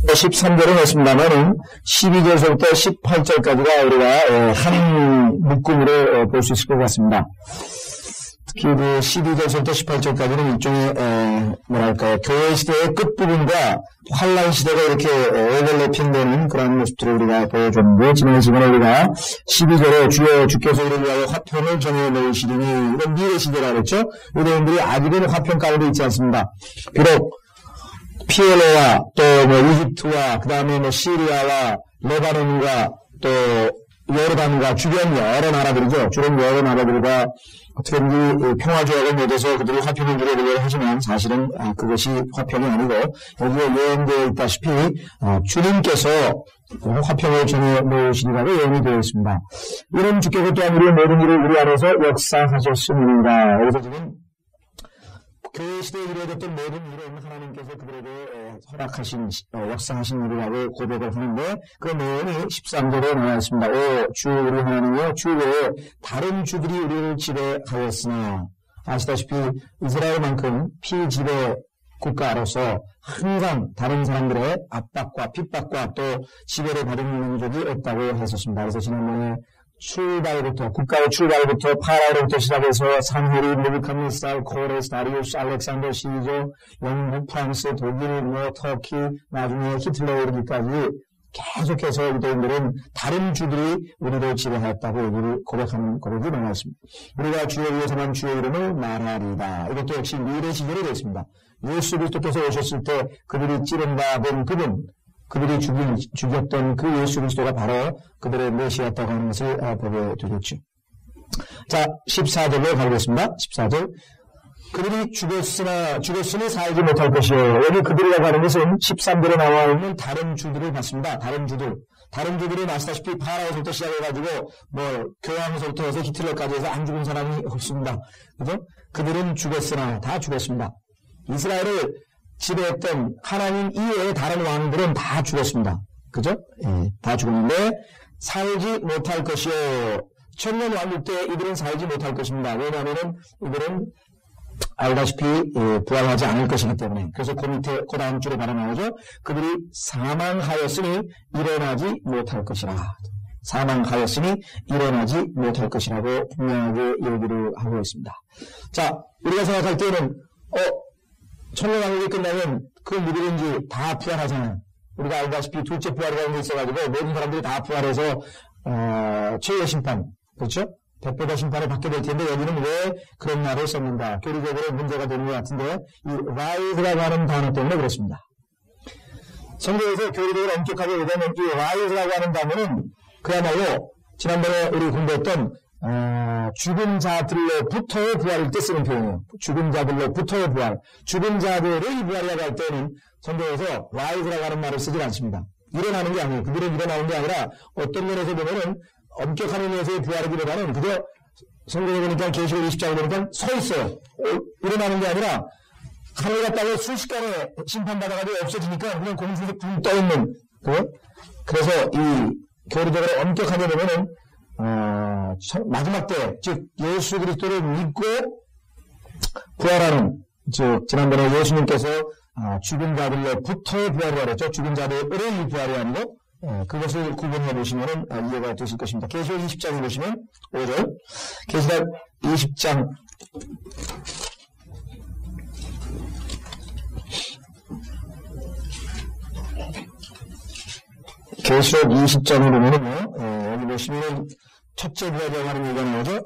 13절은 했습니다만은 12절부터 18절까지가 우리가 한 묶음으로 볼 수 있을 것 같습니다. 특히 그 12절부터 18절까지는 일종의 뭐랄까요, 교회 시대의 끝부분과 환란 시대가 이렇게 오버래핑되는 그런 모습들을 우리가 보여줬는데, 지난 시간에 우리가 12절에 주여 주께서 우리를 위하여 화평을 정해 놓으시리니, 이런 미래 시대라 그랬죠. 유대인들이 아직은 화평 가운데 있지 않습니다. 비록 피엘로와 또 이집트와 그 다음에 시리아와 레바논과 또 요르단과 주변 여러 나라들이죠. 주변 여러 나라들과 어떻게든지 평화조약을 맺어서 그들이 화평을 누려보려고 하지만 사실은 그것이 화평이 아니고, 여기에 예언되어 있다시피 주님께서 화평을 정해 놓으시리라고 예언이 되어 있습니다. 이런 주께서 또한 우리의 모든 일을 우리 안에서 역사하셨습니다. 그래서 지금 교회 시대에 이루어졌던 모든 일은 하나님께서 그들에게 허락하신, 역사하신 일이라고 고백을 하는데, 그 내용이 13절에 나와 있습니다. 오, 주 우리 하나님이여, 주 외에 다른 주들이 우리를 지배하였으나, 아시다시피 이스라엘만큼 피지배 국가로서 항상 다른 사람들의 압박과 핍박과 또 지배를 받은 민족이 없다고 했었습니다. 그래서 지난번에 출발부터, 국가의 출발부터 파라오로부터 시작해서 산헤립, 느부갓네살, 코레스, 다리우스, 알렉산더 시저, 영국, 프랑스, 독일, 터키, 나중에 히틀러에 이르기까지 계속해서 유대인들은 다른 주들이 우리를 지배하였다고 얘기를 고백하는 고백이 많았습니다. 우리가 주의 위해서만 주의 이름을 말하리다. 이것도 역시 미래 시절이 되어 있습니다. 예수 그리스도께서 오셨을 때 그들이 찌른다 본 그들이 죽였던 그 예수 그리스도가 바로 그들의 메시아였다고 하는 것을 보게 되겠죠. 자, 14절로 가보겠습니다. 14절. 그들이 죽었으니 살지 못할 것이요. 여기 그들이라고 하는 것은 13절에 나와 있는 다른 주들을 봤습니다. 다른 주들은 아시다시피 파라오서부터 시작해가지고 교황서부터 해서 히틀러까지 해서 안 죽은 사람이 없습니다. 그죠? 그들은 죽었으나 다 죽었습니다. 이스라엘을 지배했던 하나님 이외의 다른 왕들은 다 죽었습니다. 그죠? 예, 다 죽었는데 살지 못할 것이요. 천년 왕국 때 이들은 살지 못할 것입니다. 왜냐하면 이들은 알다시피 부활하지 않을 것이기 때문에. 그래서 그 밑에 그 다음 줄에 바로 나오죠. 그들이 사망하였으니 일어나지 못할 것이라. 사망하였으니 일어나지 못할 것이라고 분명하게 얘기를 하고 있습니다. 자, 우리가 생각할 때는 천년왕국이 끝나면 그 누구든지 다 부활하잖아요. 우리가 알다시피 둘째 부활이라는 게 있어가지고 모든 사람들이 다 부활해서 최후의 심판, 그렇죠? 백배의 심판을 받게 될 텐데, 여기는 왜 그런 말을 썼는가? 교리적으로 문제가 되는 것 같은데, 이 rise라고 하는 단어 때문에 그렇습니다. 성경에서 교리적으로 엄격하게 얘기하면 이 rise라고 하는 단어는 그야말로 지난번에 우리 공부했던 죽은 자들로부터의 부활일 때 쓰는 표현이에요. 죽은 자들로부터의 부활. 죽은 자들의 부활이라고 할 때는 성경에서 rise라고 하는 말을 쓰지 않습니다. 일어나는 게 아니에요. 그들은 일어나는 게 아니라 어떤 면에서 보면은 엄격한 의미에서의 부활이기보다는 그저 성경에 보니까 계시록 20장에 보니까 서 있어요. 일어나는 게 아니라 하늘 갔다가 순식간에 심판받아가지고 없어지니까 그냥 공중에서 붕 떠있는 그래서 이 교리적으로 엄격하게 보면은 마지막 때, 즉 예수 그리스도를 믿고 부활하는, 즉 지난번에 예수님께서 죽은 자들로부터의 부활이라고 했죠. 죽은 자들의 부활이 아니고 그것을 구분해 보시면 이해가 되실 것입니다. 계시록 20장에 보시면 5절, 계시록 20장 20장을 보면은요, 여기 보시면 첫째 부활이라고 하는 얘기가 나오죠.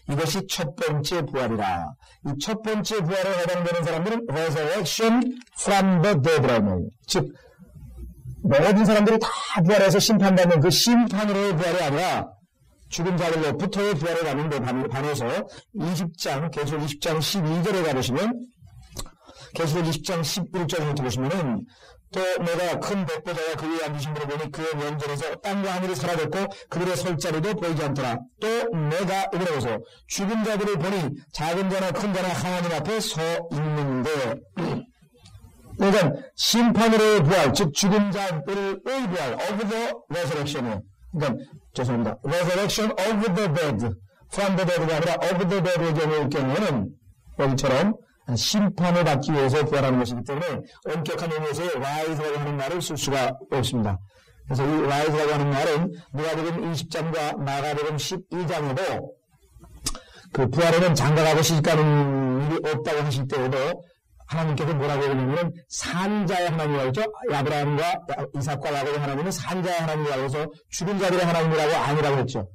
이것이 첫 번째 부활이라. 이 첫 번째 부활에 해당되는 사람들은 resurrection from the dead라는 거예요. 즉 모든 사람들이 다 부활해서 심판받는 그 심판으로의 부활이 아니라 죽은 자들로부터의 부활을 받는데 반해서 20장, 계시록 20장 12절에 가보시면, 계시록 20장 11절부터 보시면은 또 내가 큰 백보자가 그 위에 앉으신 분을 보니 그의 면전에서 땅과 하늘이 사라졌고 그들의 설 자리도 보이지 않더라. 또 내가 이거라고서 죽은 자들을 보니 작은 자나 큰 자나 하나님 앞에 서 있는데, 그러니까 심판으로의 부활, 즉 죽은 자들의 부활, of the resurrection. 그러니까 죄송합니다. resurrection of the dead, from the dead가 아니라 of the dead의 경우에는 여기처럼 심판을 받기 위해서 부활하는 것이기 때문에 엄격한 의미에서 rise라고 하는 말을 쓸 수가 없습니다. 그래서 이 rise라고 하는 말은 누가복음 20장과 마가복음 12장에도 그 부활에는 장가가고 시집가는 일이 없다고 하실 때에도 하나님께서 뭐라고 그러냐면 산자의 하나님이라고 했죠. 아브라함과 이삭과 야곱의 하나님은 산자의 하나님이라고 해서 죽은 자들의 하나님이라고 아니라고 했죠.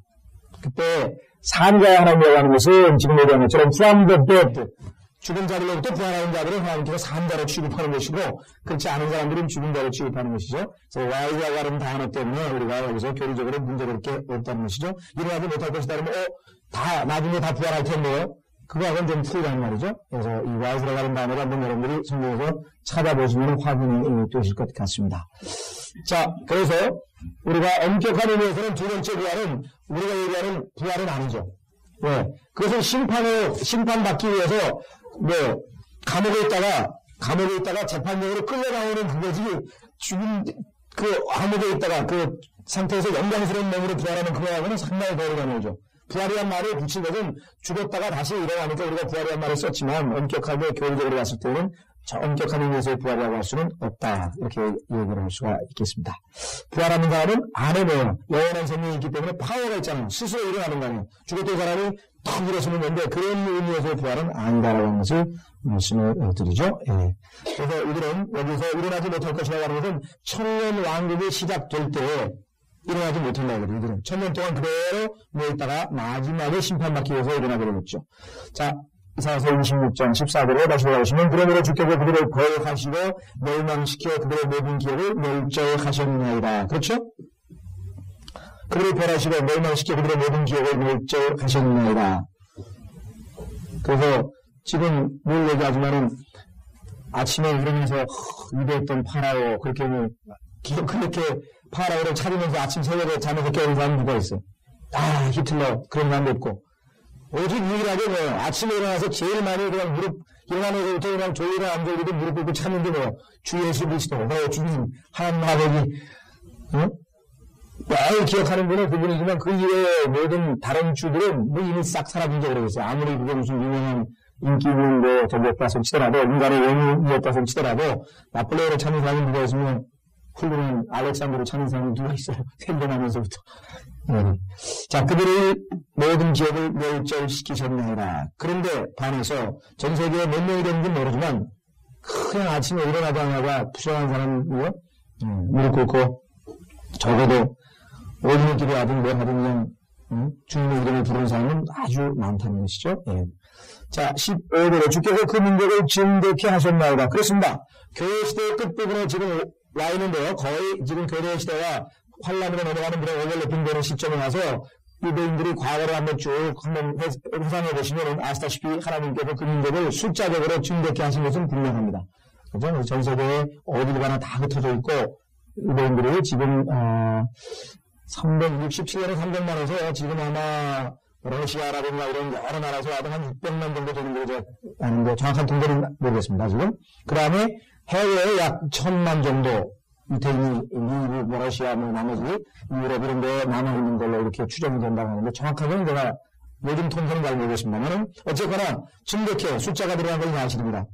그때 산자의 하나님이라고 하는 것은 지금 얘기한 것처럼 from the dead, 죽은 자들로부터 부활하는 자들은 하나님께서 산자로 취급하는 것이고 그렇지 않은 사람들은 죽은 자로 취급하는 것이죠. 그래서 rise라고 하는 단어 때문에 우리가 여기서 교리적으로 문제가 그렇게 없다는 것이죠. 일어나지 못할 것이다 그러면 다 나중에 다 부활할 텐데요. 그거하고는 좀 틀리다는 말이죠. 그래서 이 rise라고 하는 단어를 한번 여러분들이 성경에서 찾아보시면 확인이 되실 것 같습니다. 자, 그래서 우리가 엄격한 의미에서는 두 번째 부활은 우리가 얘기하는 부활은 아니죠. 왜? 그것은 심판받기 위해서 감옥에 있다가 재판용으로 끌려나오는 그거지, 죽은 감옥에 있다가 그 상태에서 영광스러운 몸으로 부활하는 그거하고는 상당히 거리가 멀죠. 부활이란 말을 붙인 것은 죽었다가 다시 일어나니까 우리가 부활이란 말을 썼지만 엄격하게 교리적으로 봤을 때는 엄격한 의미에서의 부활이라고 할 수는 없다. 이렇게 얘기를 할 수가 있겠습니다. 부활하는 사람은 안에는 영원한 생명이 있기 때문에 파워가 있잖아요. 스스로 일어나는 거 아니에요. 죽었던 사람이 탁 일어서는 건데 그런 의미에서의 부활은 아니다라고 하는 것을 말씀을 드리죠. 예. 그래서 이들은 여기서 일어나지 못할 것이라고 하는 것은 천년 왕국이 시작될 때 일어나지 못한다고 그래요. 이들은 천년 동안 그대로 누워있다가 마지막에 심판받기 위해서 일어나게 되겠죠. 자, 이사야서 26장 14절에 다시 돌아오시면 그러므로 주께서 그들을 거역하시고 멸망시켜 그들의 모든 기업을 멸절하셨나이다. 그렇죠? 그들을 벌하시고 멸망시켜 그들의 모든 기업을 멸절하셨나이다. 그래서 지금 뭘 얘기하지만은 아침에 일어나서 위대했던 파라오 그렇게 파라오를 찾으면서 아침 새벽에 잠에서 깨우는 사람 누가 있어? 히틀러 그런 사람도 있고 오직 유일하게 아침에 일어나서 제일 많이 그냥 일어나면서부터 그냥 졸리든 안 졸리든 무릎 꿇고 찾는 게 주 예수 그리스도, 주님, 하나님 아버지, 매일 기억하는 분은 그분이지만 그 이외의 모든 다른 주들은 이미 싹 사라진 게 그러겠어요. 아무리 그게 무슨 유명한 인기 있는 저기였다 손 치더라도, 인간의 영웅이었다 손 치더라도, 나폴레옹을 찾는 사람이 누가 있으면 훌륭한 알렉산더를 찾는 사람이 누가 있어요. 생존하면서부터. 자, 그들의 모든 기업을 멸절시키셨나이다. 그런데 반해서 전 세계에 몇 명이 되는지 모르지만 그냥 아침에 일어나자마자 부정한 사람이요. 무릎 꿇고 적어도 오늘 기도하든 뭘 하든 그냥 주님의 이름을 부르는 사람은 아주 많다는 것이죠. 예. 자, 15절에 주께서 그 민족을 증대케 하셨나이다. 그렇습니다. 교회 시대의 끝부분에 지금 와 있는데요. 거의 지금 교회 시대가 환란으로 넘어가는 그런 오버래핑 되는 시점에 와서 유대인들이 과거를 한번 회상해 보시면 아시다시피 하나님께서 그 민족을 숫자적으로 증대케 하신 것은 분명합니다. 그죠? 전 세계에 어딜 가나 다 흩어져 있고 유대인들이 지금 367년에 300만에서 지금 아마 러시아라든가 이런 여러 나라에서 와도 한 600만 정도 되는 거죠. 아닌데 정확한 통계는 모르겠습니다. 지금. 그 다음에 해외에 약 1000만 정도 이태리, 미국, 러시아, 나머지 유럽 이런 데 남아있는 걸로 이렇게 추정이 된다고 하는데 정확하게는 제가 요즘 통계는 잘 모르겠습니다만 어쨌거나 증대케 숫자가 들어간 것이 사실입니다.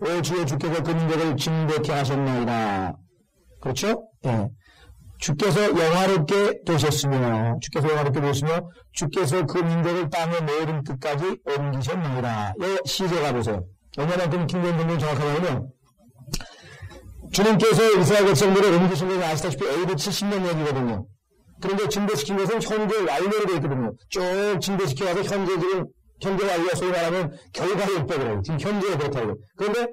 오 주의 주께서 그 민족을 증대케 하셨나이다. 그렇죠? 예. 주께서 영화롭게 되셨으며 주께서 그 민족을 땅의 모든 끝까지 옮기셨나이다. 이 시제가 보세요. 왜냐하면 그 김대중 정확하게 주님께서 이스라엘 백성들을 옮기신 것은 아시다시피 AD 70년 얘기거든요. 그런데 증대시킨 것은 현재 완료로 되어 있거든요. 쭉 증대시켜와서 현재 완료, 소위 말하면 결과를 있다고 지금 현재가 그렇다고. 그런데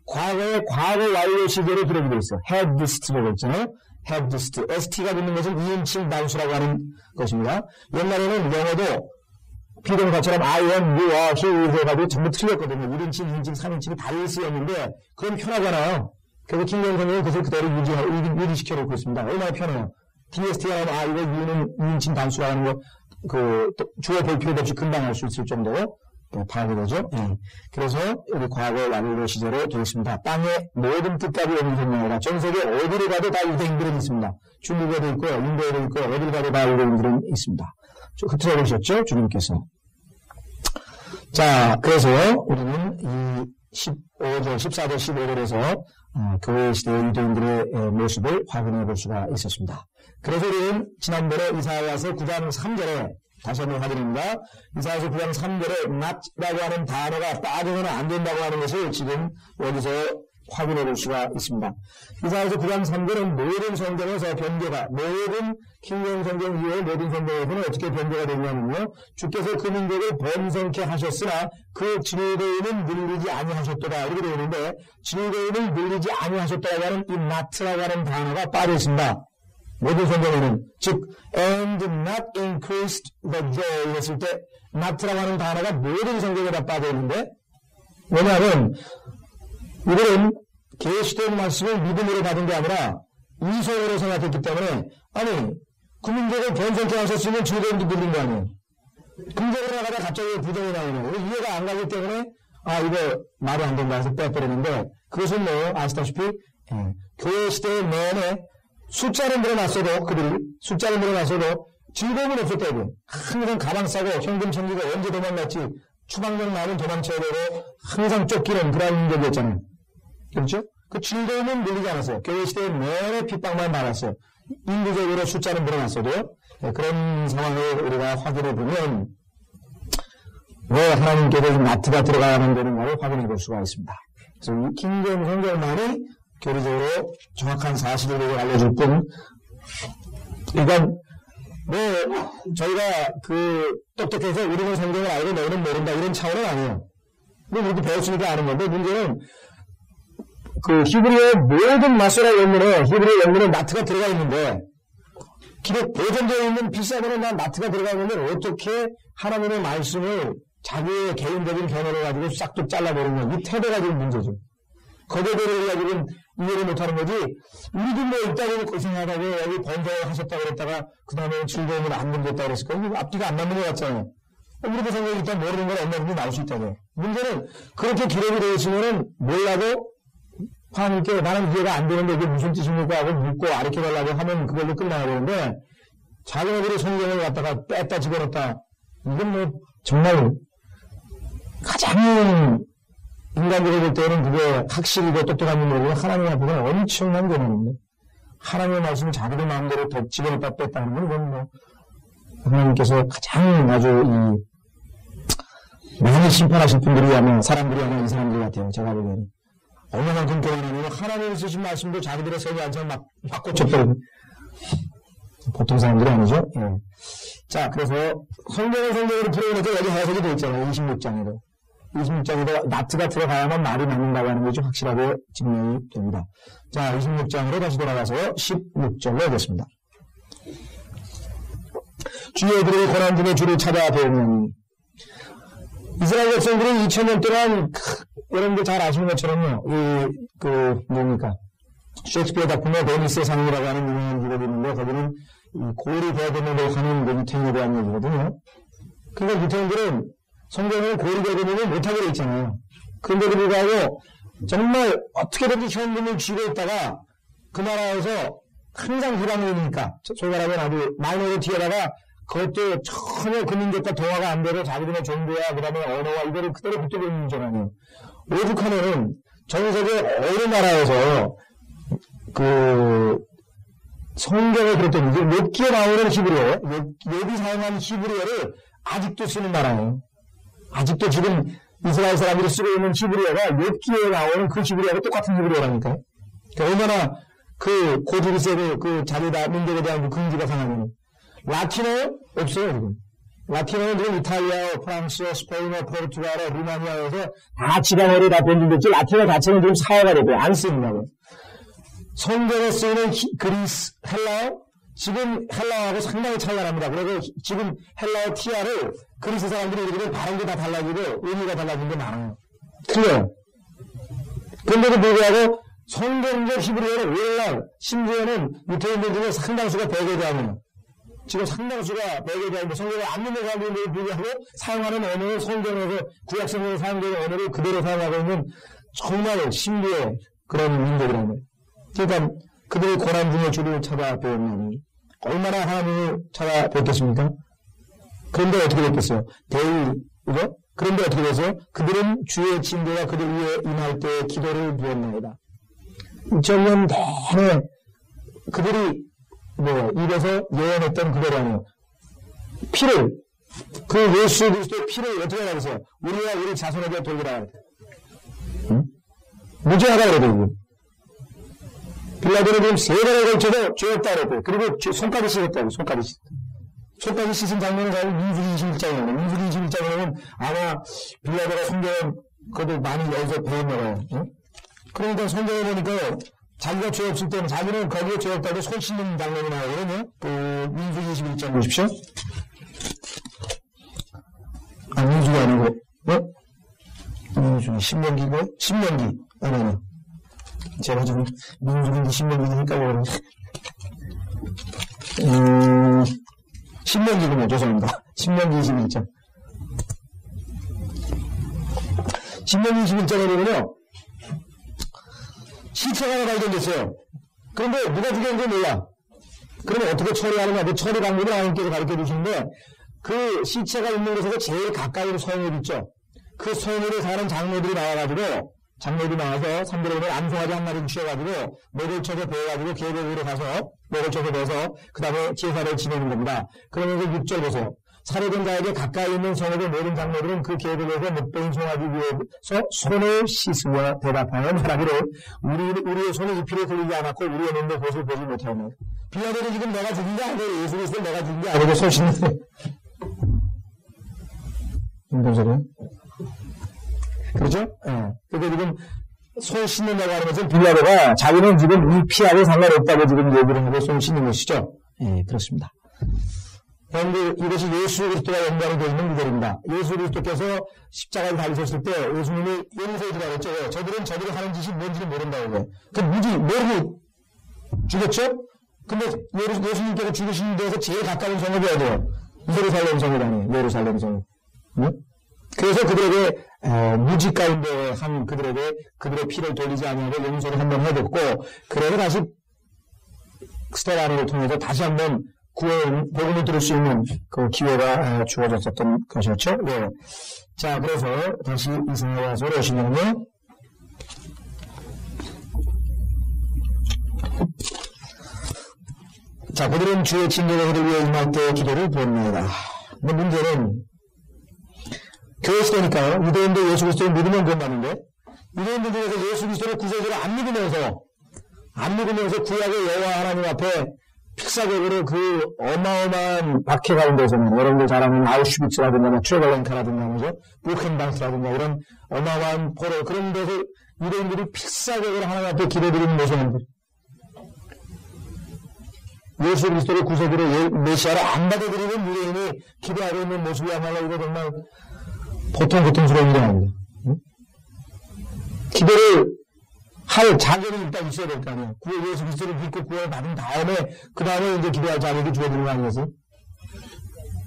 과거 완료 시제로 기록이 되어 있어요. had this라고 했잖아요. had this. st가 붙는 것은 2인칭 단수라고 하는 것입니다. 옛날에는 영어도 비동사처럼 I am, you are, he is 해가지고 전부 틀렸거든요. 1인칭, 2인칭, 3인칭이 달리 쓰였는데 그건 편하잖아요. 그래서 킹존성이 그것을 그대로 유지시켜놓고 있습니다. 얼마나 편해요. DST가 나오면 이거 U는 2인칭 단수라는 거 주어 볼 필요도 없이 금방 할 수 있을 정도로 파악이 되죠. 그래서 우리 과거 완료 시제로 되겠습니다. 땅의 모든 끝까지 옮기셨나이다. 전 세계 어디를 가도 다 유대인들은 있습니다. 중국에도 있고 인도에도 있고 어디를 가도 다 유대인들은 있습니다. 흩어져 보셨죠? 주님께서. 자, 그래서 우리는 이 14절, 15절에서 교회 시대의 유대인들의 모습을 확인해 볼 수가 있었습니다. 그래서 우리는 지난번에 이사야서 9장 3절에 다시 한번 확인합니다. 이사야서 9장 3절에 not라고 하는 단어가 빠져서는 안 된다고 하는 것을 지금 여기서 확인해 볼 수가 있습니다. 이사야서 9장 3절은 모든 성경에서 변개가, 모든 킹경 성경 이외의 모든 성경에서는 어떻게 변개가 되냐면요. 주께서 그 민족을 번성케 하셨으나 그 즐거움은 늘리지 아니하셨도다. 이렇게 되어 있는데, 즐거움을 늘리지 아니하셨다고 하는 이 not라고 하는 단어가 빠져 있습니다. 모든 성경에는, 즉, and not increased the joy 했을 때, not라고 하는 단어가 모든 성경에 다 빠져 있는데, 왜냐하면, 이들은 계시된 말씀을 믿음으로 받은 게 아니라 이성으로 생각했기 때문에, 아니, 그 민족을 번성케 하셨으면 즐거움도 늘린 거 아니에요. 긍정으로 나가다 갑자기 부정이 나오네요. 이해가 안 가기 때문에, 이거 말이 안 된다 해서 빼버리는데, 그것은 아시다시피, 교회 시대의 내내 숫자는 늘어났어도, 그들이, 숫자는 늘어났어도 즐거움은 없었다, 이거. 항상 가방 싸고, 현금 챙기고, 언제 도망갔지, 추방력 나면 도망쳐야 되고, 항상 쫓기는 그런 민족이었잖아요. 그렇죠? 그 즐거움은 늘리지 않았어요. 교회 시대에 내내 핍박만 많았어요. 인구적으로 숫자는 늘어났어도, 그런 상황을 우리가 확인해 보면, 왜 하나님께서 나트가 들어가야만 되는가를 확인해 볼 수가 있습니다. 그래서 이 킹제임스 성경만이 교리적으로 정확한 사실을 알려줄 뿐, 그러니까, 저희가 똑똑해서 우리는 성경을 알고 너희는 모른다, 이런 차원은 아니에요. 우리도 배웠으니까 아는 건데, 문제는, 히브리어의 모든 마소라 원문에, 히브리어 원문에 나트가 들어가 있는데, 기록 보존되어 있는 필사본에 나트가 들어가 있는데, 어떻게 하나님의 말씀을 자기의 개인적인 견해를 가지고 싹둑 잘라버리는 이 태도가 지금 문제죠. 거대대를 가지고는 이해를 못하는 거지, 우리도 있다고 고생하다고 여기 번성을 하셨다고 그랬다가, 그 다음에 즐거움을 안 넘겼다고 그랬을 거예요. 앞뒤가 안 맞는 것 같잖아요. 우리도 성경이 일단 모르는 건 얼마든지 나올 수 있다고요. 문제는 그렇게 기록이 되어 있으면은 몰라도 하나님께 나는 이해가 안 되는데 이게 무슨 뜻입니까 하고 묻고 가르쳐달라고 하면 그걸로 끝나야 되는데, 자기네들이 성경을 갖다가 뺐다 집어넣었다, 이건 정말 가장 인간적으로 볼 때는 그게 확실히고 똑똑한 분들은 하나님 앞에서는 엄청난 개념인데, 하나님의 말씀을 자기들 마음대로 더 집어넣었다 뺐다 하는 건 이건 하나님께서 가장 아주 많이 심판하실 분들이 아마 사람들이 아마 이 사람들 같아요. 제가 보기에는. 얼마만큼 교만하면 하나님이 쓰신 말씀도 자기들의 성에 앉아 막 고쳐버리고. 보통 사람들이 아니죠. 예. 자, 그래서 성경으로 풀어놓고 여기 해석이 되어 있잖아요. 26장에도. 26장에도 나트가 들어가야만 말이 맞는다고 하는 것이 확실하게 증명이 됩니다. 자, 26장으로 다시 돌아가서 16절로 하겠습니다. 주의 들의 고난 중에 주를 찾아 배우면, 이스라엘 백성들은 2000년 동안 여러분들 잘 아시는 것처럼요, 뭡니까? 셰익스피어 작품의 베니스의 상이라고 하는 유명한 기록이 있는데, 거기는 고리 배드민을 하는 유태인에 대한 얘기거든요. 그러니까 유태인들은 성경을 고리 배드민을 못하게 돼 있잖아요. 그런데도 불구하고 정말 어떻게든지 현금을 쥐고 있다가 그 나라에서 항상 희망이니까, 소위 말하면 아주 말로를 뒤에다가 그것도 전혀 그 민족과 동화가 안 되고 자기들의 정보야, 그 다음에 언어와 이거를 그대로 붙들고 있는 줄 아니에요. 오죽하면은 전 세계 어느 나라에서 성경을 그랬더니 욥기에 나오는 히브리어, 욥이 사용한 히브리어를 아직도 쓰는 나라예요. 아직도 지금 이스라엘 사람들이 쓰고 있는 히브리어가 욥기에 나오는 그 히브리어가 똑같은 히브리어라니까요. 그러니까 얼마나 고집이 세고 자기 민족에 대한 긍지가 강하면. 라틴어 없어요, 지금. 라틴어는 지금 이탈리아어, 프랑스어, 스페인어, 포르투갈어, 루마니아어에서 다 지방어로 다 변질됐지, 라틴어 자체는 지금 사회가 되고요. 안 쓰는다고. 성경에 쓰이는 그리스, 헬라어, 지금 헬라어하고 상당히 차이가 납니다. 그래서 지금 헬라어 티아를 그리스 사람들이 읽으면 발음도 다 달라지고 의미가 달라진 게 많아요. 틀려요. 그런데도 불구하고 성경적 히브리어는 오늘날 심지어는 유태인들 중에 상당수가 100에 대하면, 지금 상당수가 100에 대한 성경을 안 믿는 사람들이 불구하고 사용하는 언어는 성경에서 구약성경에 사용되는 언어를 그대로 사용하고 있는 정말 신비의 그런 민족이라는 거예요. 그러니까 그들의 고난 중에 주를 찾아뵈었나니 얼마나 하나님을 찾아뵙겠습니까? 그런데 어떻게 됐겠어요? 대의, 그죠? 그런데 어떻게 돼서 그들은 주의 진노가 그들 위에 임할 때 기도를 부었나이다. 2000년 내내 그들이 입에서 예언했던 그대로 아니요. 피를, 그 예수 그리스도의 피를 어떻게 하라 그랬어요? 우리와 우리 자손에게 돌리라. 응? 무죄하다 그래도 빌라도는 지금 3달에 걸쳐서 죄였다 그랬고요. 그리고 손까지 씻었다고, 손까지 씻은 장면을 가지고 민수기 21장에 나오는 민수기 21장에는 아마 빌라도가 성경 그것도 많이 여기서 배웠나봐요. 응? 그러니까 성경에 보니까 자기가 죄 없을 때는 자기는 거기에 죄 없다고 손 씻는 장면이 나오거든요. 또 민수기 21장 보십시오. 아, 민수기 아니고 민수기 신명기고 신명기 아니 제가 지금 민수기인지 신명기인지 헷갈려요. 신명기군요. 죄송합니다. 신명기 21장. 신명기 21장에 보면요. 시체가 하나 발견됐어요. 그런데 누가 죽였는지 몰라. 그러면 어떻게 처리하느냐. 그 처리 방법을 하나님께서 가르쳐 주시는데 그 시체가 있는 곳에서 제일 가까이 성읍 있죠. 그 성읍에 사는 장로들이 나와가지고 장로들이 나와서 삼대로는 암송아지 한 마리 주셔가지고 목을 쳐서 베어가지고 계곡으로 가서 목을 쳐서 베어서 그 다음에 제사를 지내는 겁니다. 그러면서 6절 보세요. 살해된 자에게 가까이 있는 성읍의 모든 장로들은 그 계곡에서 목베인 송아지 위에서 손을 씻으며 대답하여 말하기를 우리의 손이 이 피를 흘리지 않았고 우리의 눈도 그것을 보지 못하였네. 빌라도는 지금 내가 죽인 게 아니고 예수 그리스도를 내가 죽인 게 아니고 손 씻는데 무슨 소리야? 그렇죠? 예. 그러니까 지금 손 씻는다고 하는 것은 빌라도가 자기는 지금 이 피하고 상관없다고 지금 얘기를 하고 손 씻는 것이죠. 예, 그렇습니다. 그런데 이것이 예수 그리스도와 연관이 되어 있는 구절입니다. 예수 그리스도께서 십자가를 달리셨을 때 예수님이 용서해 주라고 했죠. 저들은 저들이 하는 짓이 뭔지는 모른다고. 그 모르고 죽였죠? 근데 예수님께서 죽으신 데에서 제일 가까운 성읍이 어디예요? 예루살렘 성읍이 아니에요. 예루살렘 성읍. 응? 그래서 그들에게 무지 가운데 한 그들에게 그들의 피를 돌리지 아니하고 용서를 한번 해줬고 그래서 다시 스테파노를 통해서 다시 한번 구원 복음을 들을 수 있는 그 기회가 주어졌었던 것이었죠. 네. 자, 그래서 다시 이사야서로 오시면요. 자, 그들은 주의 진노가 그들 위해 임할 때 기도를 부었나이다. 근데 문제는 교회 시대니까요. 유대인도 예수 그리스도를 믿으면 구원받는데 유대인들 중에서 예수 그리스도를 구세주로 안 믿으면서 구약의 여호와 하나님 앞에 필사적으로 그 어마어마한 박해 가운데서는 여러분들 잘 아는 아우슈비츠라든가 트레벌랭카라든가 부켄방스라든가 이런 어마어마한 포로 그런 데서 유대인들이 필사적으로 하나님 앞에 기도드리는 모습인데 예수 그리스도를 구세주로 메시아로 안 받아들이는 유대인이 기도하고 있는 모습이야말로 이거 정말 보통 고통스러운 일이 아닙니다. 응? 기도를 할 자격이 일단 있어야 될 거 아니에요. 예수 그리스도를 믿고 구원을 받은 다음에 그 다음에 이제 기도할 자격이 주어지는 거 아니겠어요?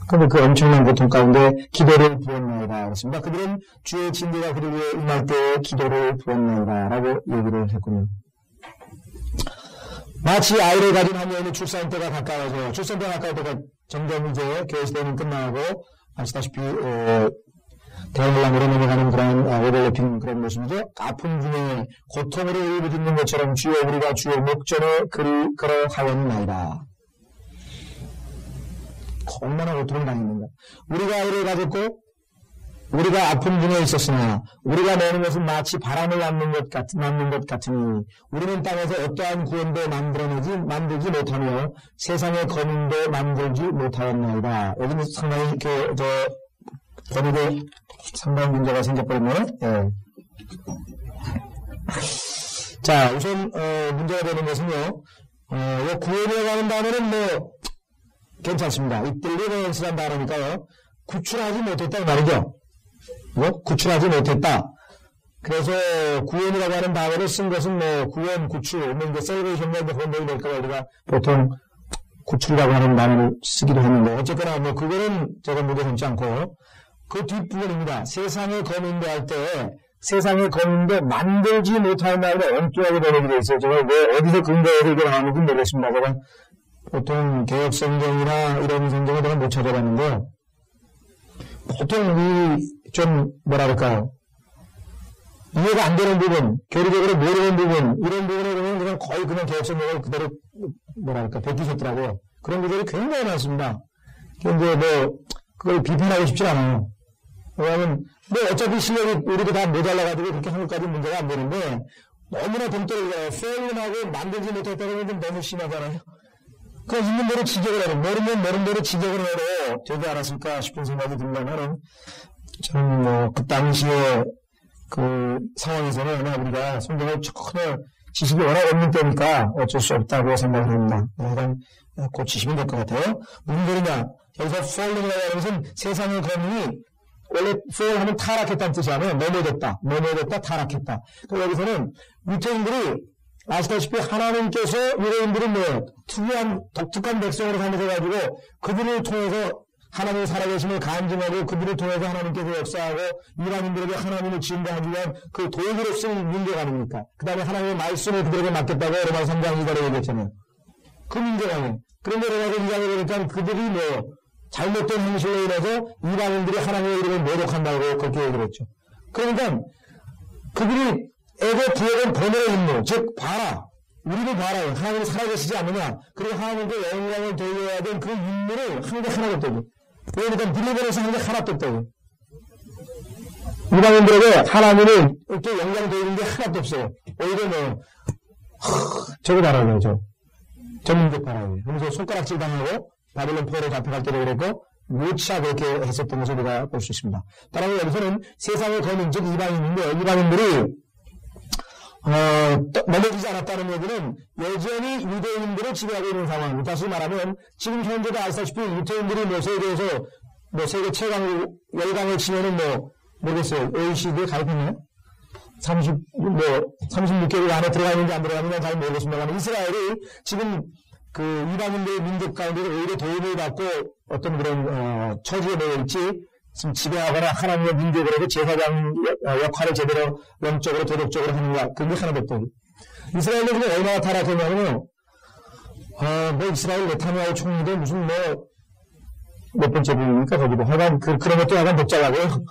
그런데 그 엄청난 고통 가운데 기도를 부었나이다 그랬습니다. 그들은 주의 진노가 그들 위해 임할 때 기도를 부었나이다 라고 얘기를 했군요. 마치 아이를 가진 한 여인이 출산 때가 가까워서 출산 때가 가까울 때가 점점 이제 교회 시대는 끝나고 아시다시피 대혼란으로 넘어가는 그런 오버래핑 그런 모습이죠. 아픔 중에 고통으로 울부짖는 것처럼 주여 우리가 주의 목전에 걸어하였나이다. 얼마나 고통을 당했는가. 우리가 아이를 가졌고 우리가 아픔 중에 있었으나 우리가 내는 것은 마치 바람을 낳는 것 같으니 우리는 땅에서 어떠한 구원도 만들지 못하며 세상의 검인도 만들지 못하였나이다. 여기는 상당히 거기에 상당히 문제가 생겨버리네요. 예. 자, 우선 문제가 되는 것은요. 구원이라고 하는 단어는 괜찮습니다. 이 딜리버런스라는 단어니까요. 구출하지 못했다 이 말이죠. 구출하지 못했다. 그래서 구원이라고 하는 단어를 쓴 것은 구원, 구출, 이제 셀베이션과 이제 혼동이 될까봐 우리가 보통 구출이라고 하는 단어를 쓰기도 했는데 어쨌거나 그거는 제가 문제 삼지 않고 그 뒷부분입니다. 세상의 검인도 할 때 세상의 검인도 만들지 못할 말에 엉뚱하게 번역이 있어요. 제가 왜 어디서 근거해서 이걸 나오는지 모르겠습니다. 제가 보통 개혁성경이나 이런 성경을 내가 못 찾아봤는데 보통 뭐라 그럴까요? 이해가 안 되는 부분, 교리적으로 모르는 부분, 이런 부분에 보면 그냥 거의 그냥 개혁성경을 그대로, 뭐랄까, 베끼셨더라고요. 그런 구절이 굉장히 많습니다. 근데 그걸 비판하고 싶진 않아요. 왜냐하면, 어차피 실력이 우리도 다 모자라가지고 그렇게 한국까지 문제가 안 되는데, 너무나 동떨어져요. 페일링하고 만들지 못했다고 하면 좀 너무 심하잖아요. 그러니까 있는 대로 지적을 해요. 모르는 대로 지적을 해도 되지 않았을까 싶은 생각이 들려면은, 저는 그 당시에 그 상황에서는 우리가 성경을 전혀 지식이 워낙 없는 때니까 어쩔 수 없다고 생각을 합니다. 일단 고치시면 될 것 같아요. 무슨 소리냐? 여기서 falling이라고 하는 것은 세상의 권위이 원래 fall 하면 타락했다는 뜻이 아니에요. 넘어졌다, 타락했다. 그래서 여기서는 유태인들이 아시다시피 하나님께서 유대인들은 특이한 독특한 백성으로 삼으셔가지고 그들을 통해서 하나님의 살아계심을 간증하고 그들을 통해서 하나님께서 역사하고 이방인들에게 하나님을 증거하기 위한 그 도구로 쓰는 문제가 아닙니까? 그 다음에 하나님의 말씀을 그들에게 맡겼다고 로마서 3장 2절에 얘기했잖아요. 그 문제가 아니에요. 그런데 로마서 2장에 보니까 그들이 잘못된 행실로 인해서 이방인들이 하나님의 이름을 모독한다고 그렇게 얘기를 했죠. 그러니까 그들이 에고 부여된 본연의 임무, 즉 봐라. 우리를 봐라. 하나님이 살아계시지 않느냐. 그리고 하나님께 영광을 돌려야 된 그 임무를 한 게 하나도 없다고. 그러니까 빌리버에서 한 게 하나도 없다고. 이방인들에게 하나님을 이렇게 영광 돌리는 게 하나도 없어요. 오히려 저거 봐라고요. 전민족 봐라고요. 그러면서 손가락질 당하고 바빌론 포로로 잡혀갈 때도 그랬고 무차 그렇게 했었던 것을 우리가 볼 수 있습니다. 따라서 여기서는 세상의 거민, 즉 이방인인데 이방인들이 넘어지지 않았다는 얘기는 여전히 유대인들을 지배하고 있는 상황입니다. 다시 말하면 지금 현재도 아시다시피 유대인들이 세계에서 세계 최강 열강을 치면은 모르겠어요. OECD에 가입했나요? 36개국 안에 들어가 있는지 안 들어가 있는지 잘 모르겠습니다만 이스라엘이 지금 그 이방인들의 민족 가운데 오히려 도움을 받고 어떤 그런 처지에 놓여 있지 지금 지배하거나 하나님의 민족을 하고 제사장 역할을 제대로 영적으로 도덕적으로 하는가 그게 하나도 없더니 이스라엘은 지금 얼마나 타락했냐면요 이스라엘 네타냐후 총리도 무슨 몇 번째 분입니까 거기도 하여간 그런 것도 약간 복잡하고요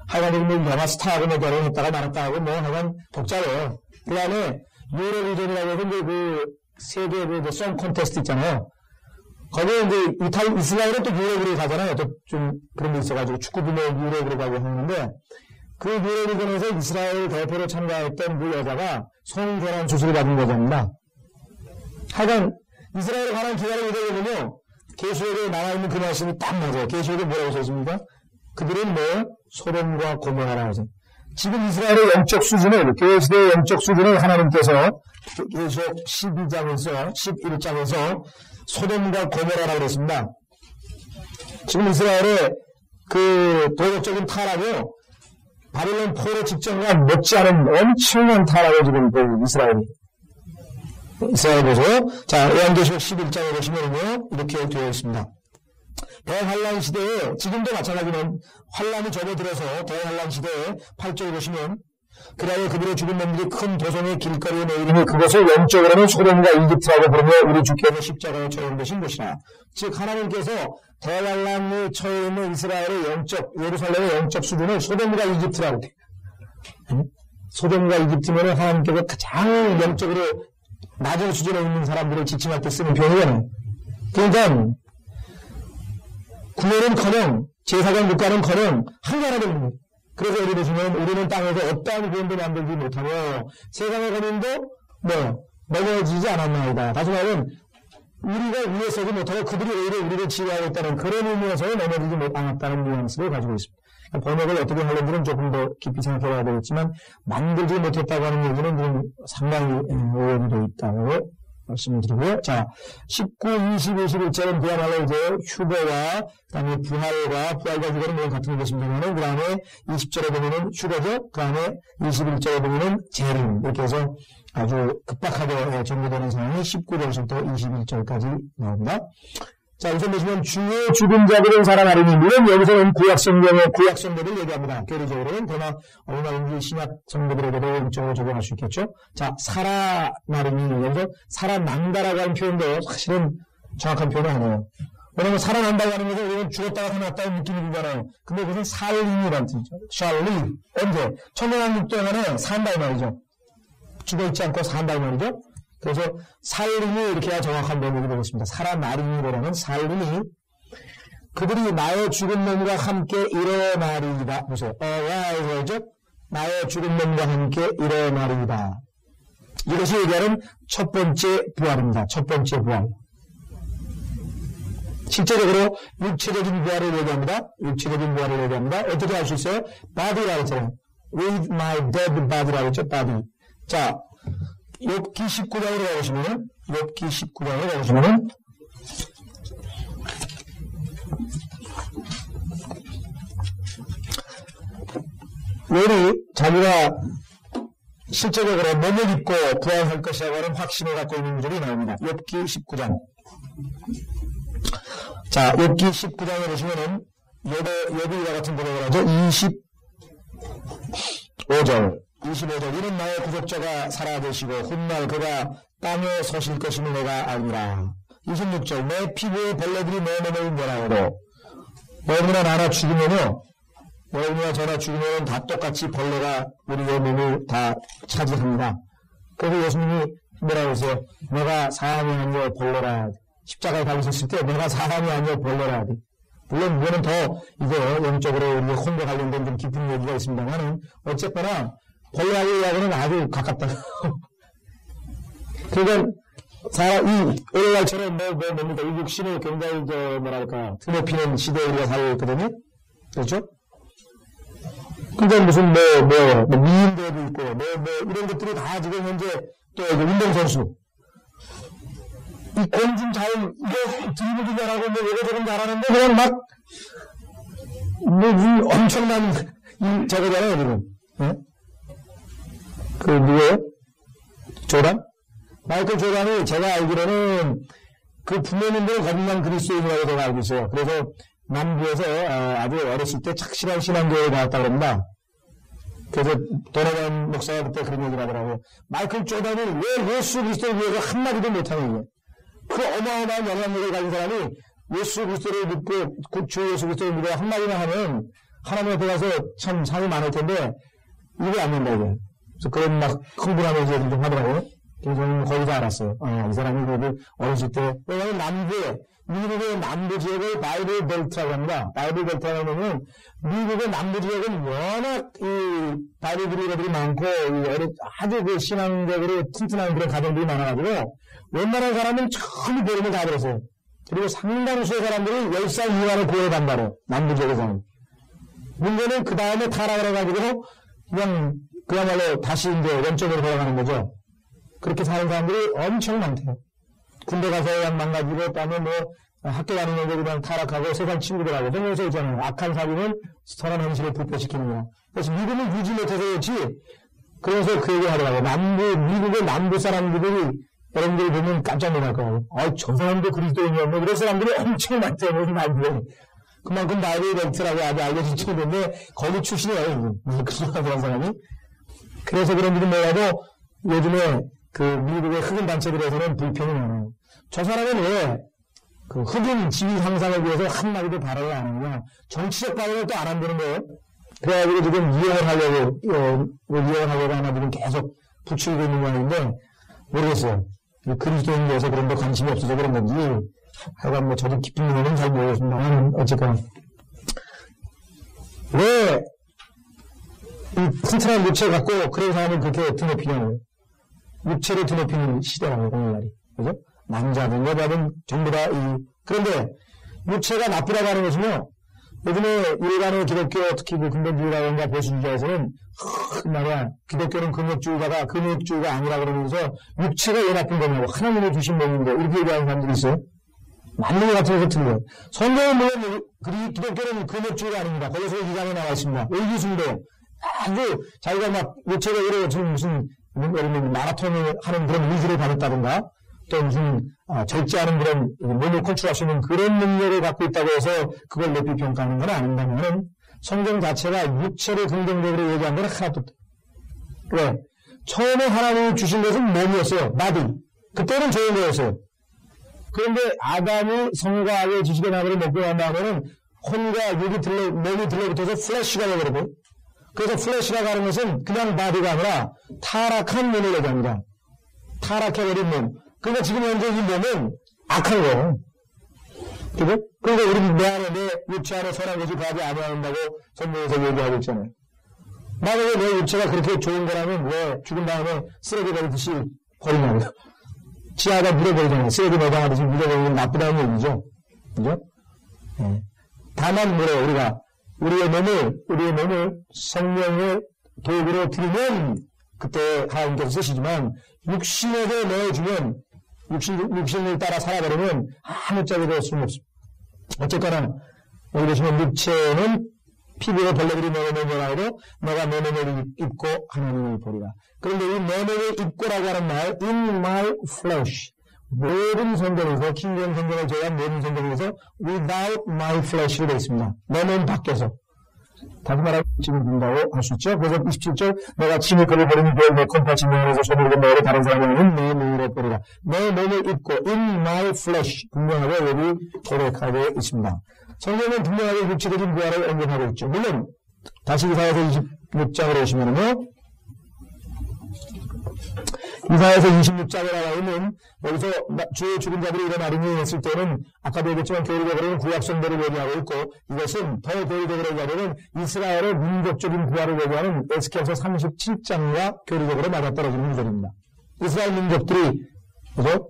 하여간 영화 스타하고 결혼했다가 말았다 하고 하여간 복잡해요. 그 다음에 유로비전이라고 해서 그 세계 송 콘테스트 있잖아요. 거기에 이스라엘은 또 유럽으로 가잖아요. 또 좀 그런 게 있어가지고 축구부모 유럽으로 가고 하는데 그 유럽비전에서 이스라엘 대표로 참가했던 그 여자가 성전환 수술을 받은 여자입니다. 하여간 이스라엘에 관한 기사를 읽어보면요. 계시록에 나와있는 그 말씀이 딱 맞아요. 계시록에 뭐라고 써있습니까? 그들은 소돔과 고모라라고 하죠. 지금 이스라엘의 영적 수준을, 교회시대의 영적 수준을 하나님께서 계시록 11장에서 소돔과 고모라라고 그랬습니다. 지금 이스라엘의 그 도덕적인 타락이요. 바빌론 포로 직전과 못지않은 엄청난 타락을 지금 이스라엘 보세요. 자, 요한계시록 11장에 보시면요. 이렇게 되어 있습니다. 대환란 시대에 지금도 마찬가지는 환란이 접어들어서 대환란 시대에 8절에 보시면 그리하여 그들의 죽은 놈들이 큰 도성의 길거리에 내리니 그것을 영적으로는 소돔과 이집트라고 부르며 우리 주께서 십자가에 처형되신 곳이라. 즉 하나님께서 대환란에 처해 있는 이스라엘의 예루살렘의 영적 수준을 소돔과 이집트라고 해요. 소돔과 이집트면 하나님께서 가장 영적으로 낮은 수준에 있는 사람들을 지칭할 때 쓰는 표현이잖아요. 그러니까 구원은커녕 제사장 국가는커녕 한가라는 겁니다. 그래서 우리 보시면 우리는 땅에서 어떠한 구원도 만들지 못하고 세상의 권인도 넘어지지 않았나이다. 다시 말하면 우리가 위에 서지 못하고 그들이 오히려 우리를 지휘하고 있다는 그런 의미에서 넘어지지 않았다는 뉘앙스를 가지고 있습니다. 번역을 어떻게 하는지는 조금 더 깊이 생각해봐야 되겠지만 만들지 못했다고 하는 얘기는 좀 상당히 오해가 되어 있다고 말씀을 드리고요. 자, 19, 20, 21절은 그야말로 이제 휴거와 그 다음에 부활과 휴거는 물론 같은 것입니다만은 그 다음에 20절에 보면은 휴거죠. 그 다음에 21절에 보면은 재림 이렇게 해서 아주 급박하게 전개되는 상황이 19절부터 21절까지 나옵니다. 자, 우선 보시면 주의 죽은 자들은 살아나리니 물론 여기서는 구약 성도를 얘기합니다. 교리적으로는 그러나 어느 신약 성도들에게도 영적으로 적용할 수 있겠죠. 자, 살아나리니 여기서 살아난다라고 하는 표현도 사실은 정확한 표현은 아니에요. 왜냐면 살아난다고 하는 것은 우리는 죽었다가 살아났다는 느낌이 들잖아요. 근데 그것은 살림이라는 뜻이죠. shall live. 언제? 천년왕국 동안에 산다 이 말이죠. 죽어있지 않고 산다 이 말이죠. 그래서 살림이 이렇게 해야 정확한 명목이 되겠습니다. 살아나리니라는 살림이 그들이 나의 죽은 몸과 함께 일어나리이다. 보세요. arise. 나의 죽은 몸과 함께 일어나리이다. 이것이 얘기하는 첫 번째 부활입니다. 첫 번째 부활. 실제적으로 육체적인 부활을 얘기합니다. 육체적인 부활을 얘기합니다. 어떻게 할 수 있어요? body라고 했잖아요. with my dead body라고 했죠. body. 자, 욥기 19장으로 가보시면은, 욥기 19장으로 가보시면은, 욥이 자기가 실제적으로 몸을 입고 부활할 것이라고 하는 확신을 갖고 있는 구절이 나옵니다. 욥기 19장. 자, 욥기 19장에 보시면은, 욥이 이와 같은 고백을 하죠. 25절. 이는 나의 구속자가 살아계시고 훗날 그가 땅에 서실 것임을 내가 알리라. 26절. 내 피부의 벌레들이 내 몸을 멸하여도 여러분이나 나나 죽으면요, 여러분이나 저나 죽으면 다 똑같이 벌레가 우리의 몸을 다 차지합니다. 그래서 예수님이 뭐라고 했어요? 내가 사람이 아니여 벌레라. 십자가에 달리셨을 때 내가 사람이 아니여 벌레라. 물론 이거는 더 이거 영적으로 우리 혼과 관련된 좀 깊은 얘기가 있습니다만은 어쨌거나 벌레하고는 아주 가깝다. 그러니까 사람 오늘날처럼 뭡니까? 이 육신을 굉장히 뭐랄까 드높이는 시대에 우리가 살고 있거든요. 그렇죠? 그러니까 무슨 미인대도 있고 이런 것들이 다 지금 현재 또 운동선수 이 공중 잘 이거 드리블도 잘하고 이거저거 잘하는데 그냥 막 엄청난 저거잖아요 지금. 예? 그 누구예요? 조단? 마이클 조단이 제가 알기로는 그 부모님들 거듭난 그리스도인이라고 제가 알고 있어요. 그래서 남부에서 아주 어렸을 때 착실한 신앙교회에 나왔다고 합니다. 그래서 도네간 목사가 그때 그런 얘기를 하더라고요. 마이클 조단이 왜 예수 그리스도를 위해서 한마디도 못하는 거예요. 그 어마어마한 영향력을 가진 사람이 예수 그리스도를 믿고 주 예수 그리스도를 믿어 한마디만 하면 하나님 앞에 가서 참 상이 많을 텐데 이게 안 된다 이게. 그래서 그런 막 흥분하면서 얘기를 좀 하더라고요. 그래서 저는 거의 다 알았어요. 이 사람이 그래도 어렸을 때 왜냐하면 남부에 미국의 남부 지역을 바이블 벨트라고 합니다. 바이블 벨트라고 하면 미국의 남부 지역은 워낙 이 바이블 그리더들이 많고 아주 그 신앙적으로 튼튼한 그런 가정들이 많아가지고 웬만한 사람은 전부 복음을 다 들었어요. 그리고 상당수의 사람들이 10살 이하로 교회 간다고 남부 지역에서는. 문제는 그 다음에 타락을 해가지고 그냥 그야말로 다시 이제 원점으로 돌아가는 거죠. 그렇게 사는 사람들이 엄청 많대요. 군대 가서 그냥 망가지고, 다음에 학교 다니면서 그냥 타락하고 세상 친구들하고. 그래서 있잖아요. 악한 사람은 선한 현실을 부패시키는 거야. 그래서 미국은 유지 못해서 그렇지. 그래서 그 얘기 하더라고요. 미국의 남부 사람들이 여러분들이 보면 깜짝 놀랄 거예요. 저 사람도 그리스도인이었네. 그런 사람들이 엄청 많대요. 남부에. 그만큼 바이블 벨트라고 아주 알려진 친구인데, 거기 출신이에요. 그런 사람이. 그래서 그런지는 몰라도 요즘에 그 미국의 흑인 단체들에서는 불평이 많아요. 저 사람은 왜 그 흑인 지위 향상을 위해서 한마디도 발언을 안 하느냐. 정치적 발언을 또 안 한다는 거예요. 그래가지고 지금 이용을 하려고 하나 지금 계속 부추기고 있는 모양인데 모르겠어요. 그리스도인에 대해서 그런 데 관심이 없어서 그런 건지 하여간 저도 깊은 의미는 잘 모르겠습니다만 어쨌거나 왜 이 튼튼한 육체 갖고 그런 사람을 그렇게 드높이냐고요. 육체를 드높이는 시대라고 오늘날이. 그죠? 남자든 여자든 전부 다 그런데 육체가 나쁘다고 하는 것은요. 요즘에 일반의 기독교 특히 그 근본주의라든가 보수주의에서는 말이야 기독교는 근육주의가 아니라 그러면서 육체가 왜 나쁜 거냐고 하나님이 주신 몸인데 이렇게 얘기하는 사람들이 있어요. 맞는 것 같아서 틀려요. 성경은 물론 기독교는 근육주의가 아닙니다. 거기서 이 장에 나와 있습니다. 의기숭배 아주 자기가 막 육체가 이래 지금 무슨 마라톤을 하는 그런 의지를 받았다든가 또 무슨 절제하는 그런 몸을 컨트롤할 수 있는 그런 능력을 갖고 있다고 해서 그걸 높이 평가하는 건 아닌다면 성경 자체가 육체를 긍정적으로 얘기한 건 하나도 없다. 왜? 처음에 하나님이 주신 것은 몸이었어요. 바디. 그때는 좋은 거였어요. 그런데 아담이 성과 악의 지식의 나무를 먹고 난 다음에는 혼과 육이 몸이 들러붙어서 플래시가 되버리고, 그래서 플래시라고 하는 것은 그냥 바디가 아니라 타락한 몸을 얘기합니다. 타락해버린 몸. 그러니까 지금 현재 이 몸은 악한 거예요. 그죠? 그러니까 우리 내 육체 안에 선한 것이 가지 아니한다고 성경에서 얘기하고 있잖아요. 만약에 내 육체가 그렇게 좋은 거라면 왜 죽은 다음에 쓰레기 버리듯이 버리냐고요. 지하가 물어버리잖아요. 쓰레기 매장하듯이 물어버리는 건 나쁘다는 얘기죠. 그죠? 네. 다만 우리가 우리의 몸을 성령의 도구로 드리면 그때 하나님께서 쓰시지만 육신에게 내어주면 육신을 따라 살아버리면 아무짝에도 소용없습니다. 어쨌거나 여기 보시면 육체는 피부에 벌레들이 내 몸을 하여도 내가 내 몸을 입고 하나님을 보리라. 그런데 이 내 몸을 입고라고 하는 말 in my flesh 모든 성경에서 킹제임스 성경을 제외한 모든 성경에서 without my flesh로 되어 있습니다. 내 몸 밖에서. 다시 말하면 짐을 본다고 할 수 있죠. 그래서 27절 내가 짐을 그를 버리니 내 컴파 진명에서 손으로 내어로 다른 사람에게는 내 몸으로 버리라. 내 몸을 입고 in my flesh 분명하게 여기 고백하고 있습니다. 성경은 분명하게 육체적인 부활을 언급하고 있죠. 물론 다시 이사야서 26장으로 오시면은요. 이사야서 26장에 나와 있는 여기서 주의 죽은 자들이 일어나리니 했을 때는 아까도 얘기했지만 교리적으로는 구약성도를 얘기하고 있고 이것은 더 교리적으로 얘기하려면 이스라엘의 민족적인 부활을 얘기하는 에스겔서 37장과 교리적으로 맞아떨어지는 구절입니다. 이스라엘 민족들이 그죠?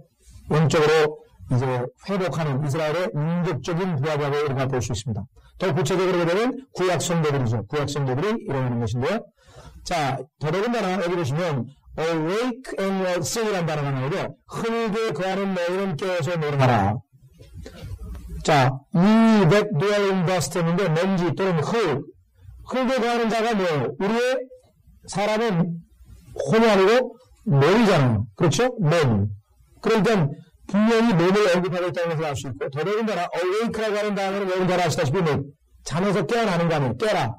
영적으로 이제 회복하는 이스라엘의 민족적인 부활이라고 우리가 볼 수 있습니다. 더 구체적으로 보면 구약성도들이죠. 구약성도들이 일어나는 것인데요. 자, 더더군다나 여기 보시면 awake and sing이라는 단어가 나오죠. 흙에 거하는 너희는 깨어서 노래하라. 자, ye that dwell in dust 했는데 먼지 또는 흙에 거하는 자가 뭐예요? 우리의 사람은 혼이 아니고 몸이잖아요. 그렇죠? 몸. 그러니까 분명히 몸을 언급하고 있다는 것을 알 수 있고 더더군다나 awake라고 하는 단어는 여러분 잘 아시다시피 잠에서 깨어나는 거 아니에요? 깨라.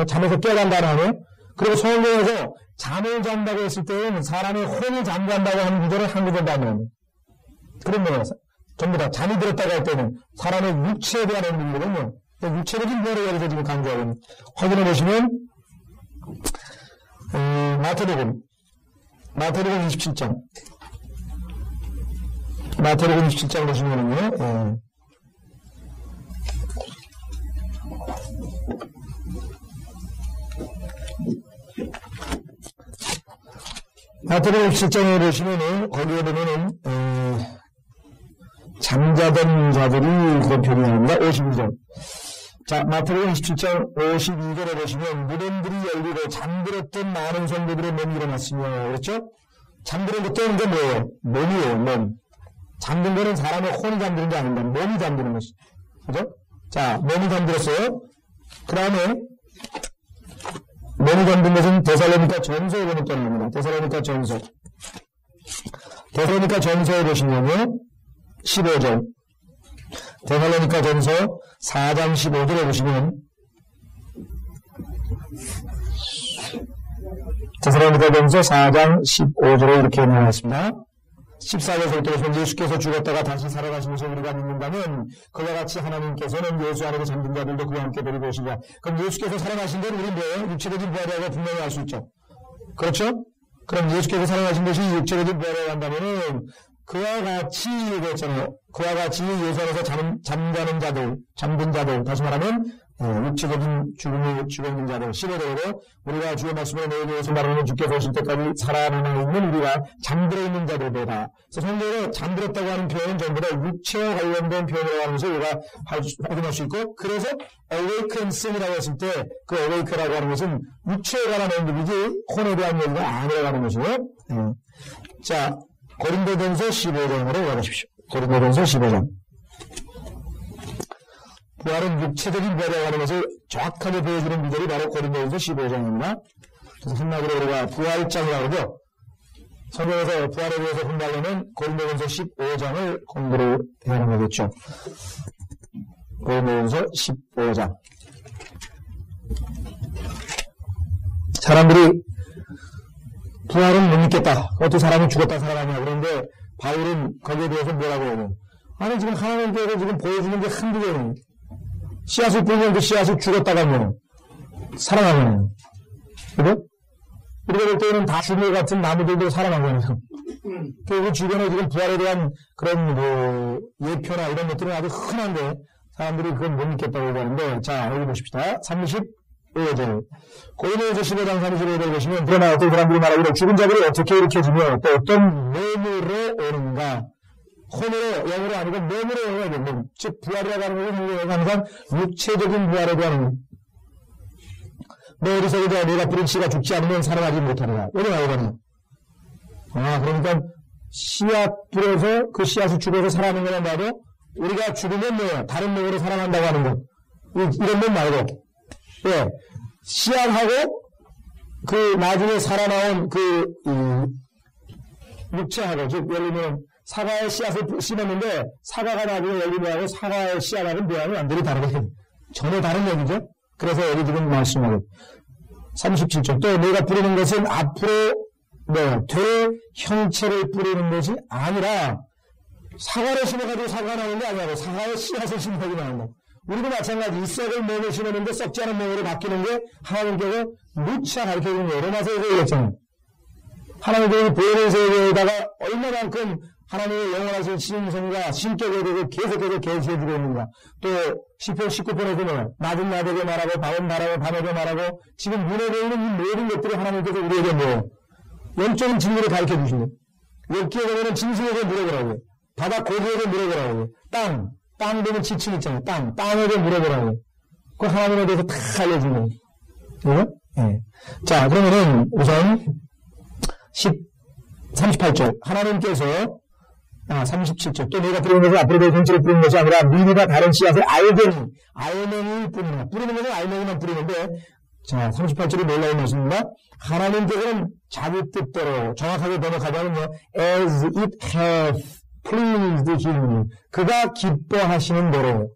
잠에서 깨어난다는 아니에요? 그리고 성경에서 잠을 잔다고 했을 때는 사람의 혼이 잠잔다고 하는 구절을 한 구절도 안 나옵니다. 그런 거예요. 전부 다 잠이 들었다고 할 때는 사람의 육체에 대한 의미거든요. 육체적인 부활에 대해서 지금 강조하고 있는. 확인해 보시면 마태복음 27장 마태복음 27장 보시면은요. 마태복음 17장에 보시면은, 거기에 보면은, 잠자던 자들이 그런 표현이 나옵니다. 52절. 자, 마태복음 27장 52절에 보시면, 무덤들이 열리고 잠들었던 많은 성도들의 몸이 일어났으며, 그렇죠? 잠드는 것도 이제 뭐예요? 몸이에요, 몸. 잠든 거는 사람의 혼이 잠드는 게 아닙니다. 몸이 잠드는 것이. 그죠? 자, 몸이 잠들었어요. 그 다음에, 몸이 잠든 것은 데살로니가 전서에 보면 또 나옵니다. 데살로니가 전서에 보시면요. 15절. 데살로니가 전서 4장 15절에 보시면 데살로니가 전서 4장 15절에 이렇게 나와 있습니다. 14절부터 보시면 예수께서 죽었다가 다시 살아가신 것을 우리가 믿는다면 그와 같이 하나님께서는 예수 안에서 잠든 자들도 그와 함께 데리고 오시리라. 그럼 예수께서 살아가신 건 우리 뭐예요? 육체적인 부활이라고 분명히 알 수 있죠. 그렇죠? 그럼 예수께서 살아가신 것이 육체적인 부활이라고 한다면은 그와 같이 얘기했잖아요. 그와 같이 예수 안에서 잠든 자들, 다시 말하면 육체적인 죽음을 죽었는 자들, 15절로 우리가 주의 말씀으로 너희에 대해서 말하는 주께서 오실 때까지 살아남아 있는 우리가 잠들어 있는 자들이다. 그래서 성경에 잠들었다고 하는 표현은 전부 다 육체와 관련된 표현이라고 하면서 우리가 확인할 수 있고, 그래서 awake and sing이라고 했을 때 그 awake라고 하는 것은 육체에 관한 언급이지 혼에 대한 얘기가 아니라고 하는 것이에요. 자, 고린도전서 15장으로 가보십시오. 고린도전서 15장. 부활은 육체적인 부활이라고 하는 것을 정확하게 보여주는 구절이 바로 고린도전서 15장입니다. 그래서 한마디로 우리가 부활장이라고 그러죠. 성경에서 부활에 대해서 공부하려면 고린도전서 15장을 공부를 해야 하는 거겠죠. 고린도전서 15장. 사람들이 부활은 못 믿겠다. 어떻게 사람이 죽었다 살아나냐. 그런데 바울은 거기에 대해서 뭐라고 해요? 아니, 지금 하나님께서 지금 보여주는 게 한두 개는 씨앗을 뿌리면 그 씨앗을 죽었다가요. 살아나잖아요. 그래? 우리가 볼 때는 다 죽은 것 같은 나무들도 살아나잖아요. 그 주변에 지금 부활에 대한 그런 예표나 이런 것들은 아주 흔한데 사람들이 그건 못 믿겠다고 얘기하는데, 자, 여기 보십시다. 35절. 고린도후서 15장 35절 보시면, 그러나 어떤 사람들이 말하기를 죽은 자들이 어떻게 일으켜지며 또 어떤 몸으로 오는가. 혼으로, 영으로 아니고 몸으로 오는 거죠. 즉, 부활이라고 하는 것은 항상 육체적인 부활에 대한 너 어디서도 내가 뿌린 씨가 죽지 않으면 살아나지 못하리라. 이런 말이거든요. 그러니까 씨앗 뿌려서 그 씨앗이 죽어서 살아나는 거란 말도 우리가 죽으면 뭐예요? 다른 몸으로 살아난다고 하는 것. 이런 몸 말고. 예. 씨앗하고 그 나중에 살아나온 그 육체하고, 즉 예를 들면 사과의 씨앗을 심었는데 사과가 나중에 열리면하고 사과의 씨앗하고는 모양이 완전히 다르게 전혀 다른 얘기죠. 그래서 여기 지금 말씀하고 37절. 또 내가 뿌리는 것은 앞으로 될 형체를 뿌리는 것이 아니라 사과를 심어가지고 사과가 나오는 게 아니라 사과의 씨앗을 심어가지고 나오는 거. 우리도 마찬가지. 이 썩을 몸을 심었는데 썩지 않은 몸으로 바뀌는 게 하나님께서 누차 가르쳐주는 거예요. 로마서에서 얘기했잖아요. 하나님께서 보이는 세계에다가 얼마만큼 하나님의 영원하신 신성과 신격에 대해서 계속해서 계시해주고 있는가. 또 시편 19편에서 뭐예요? 낮은 낮에게 말하고 밤은 말하고 밤에게 말하고 지금 눈에 보이는 이 모든 것들이 하나님께서 우리에게 뭐예요? 영적인 진리를 가르쳐 주시네. 여기에 보면은 짐승에게 물어보라고요. 바다 고기에게 물어보라고요. 땅 보면 지층 있잖아요. 땅에게 물어보라고요. 그 하나님에 대해서 다 알려주네. 그죠? 예. 자, 그러면은 우선 38절. 하나님께서 37절. 또 내가 뿌리는 것은 앞으로 될 형체를 뿌리는 것이 아니라 미리가 다른 씨앗을 알맹이 뿌리는 것. 뿌리는 것은 알맹이만 뿌리는데, 자, 38절이 놀라운 말씀입니다. 하나님께서는 자기 뜻대로 정확하게 번역하자면 as it hath pleased him. 그가 기뻐하시는 대로.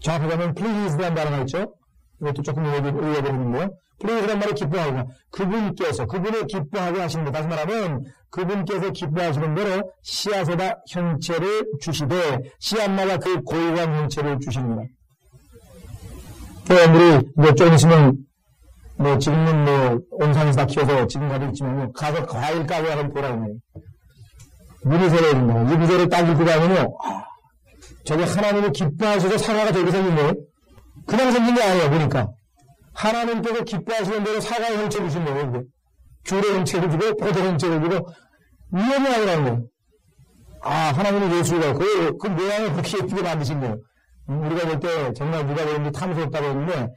정확하게 pleased라는 단어가 있죠. 이것도 조금 읽어버리는데요. please란 말이 기뻐하고, 그분을 기뻐하게 하시는 것. 다시 말하면 그분께서 기뻐하시는 대로 씨앗에다 형체를 주시되 씨앗마다 그 고유한 형체를 주십니다. 우리 좀 있으면 지금은 온산에서 다 키워서 지금 가지고 있지만 가서 과일 까고 하면 보라고 해요. 미리세례입니다. 이 구절을 딱 읽고 가면요, 저게 하나님이 기뻐하셔서 사과가 저렇게 생긴 거예요. 그냥 생긴 게 아니에요. 보니까 하나님께서 기뻐하시는 대로 사과의 형체를 주신 거예요. 이게. 귤의 형체를 주고 포도 형체를 주고 위험이 아니라는 거예요. 하나님은 예수가 그 모양을 그렇게 예쁘게 만드신 거예요. 우리가 볼 때 정말 누가 보는지 탐스럽다고 했는데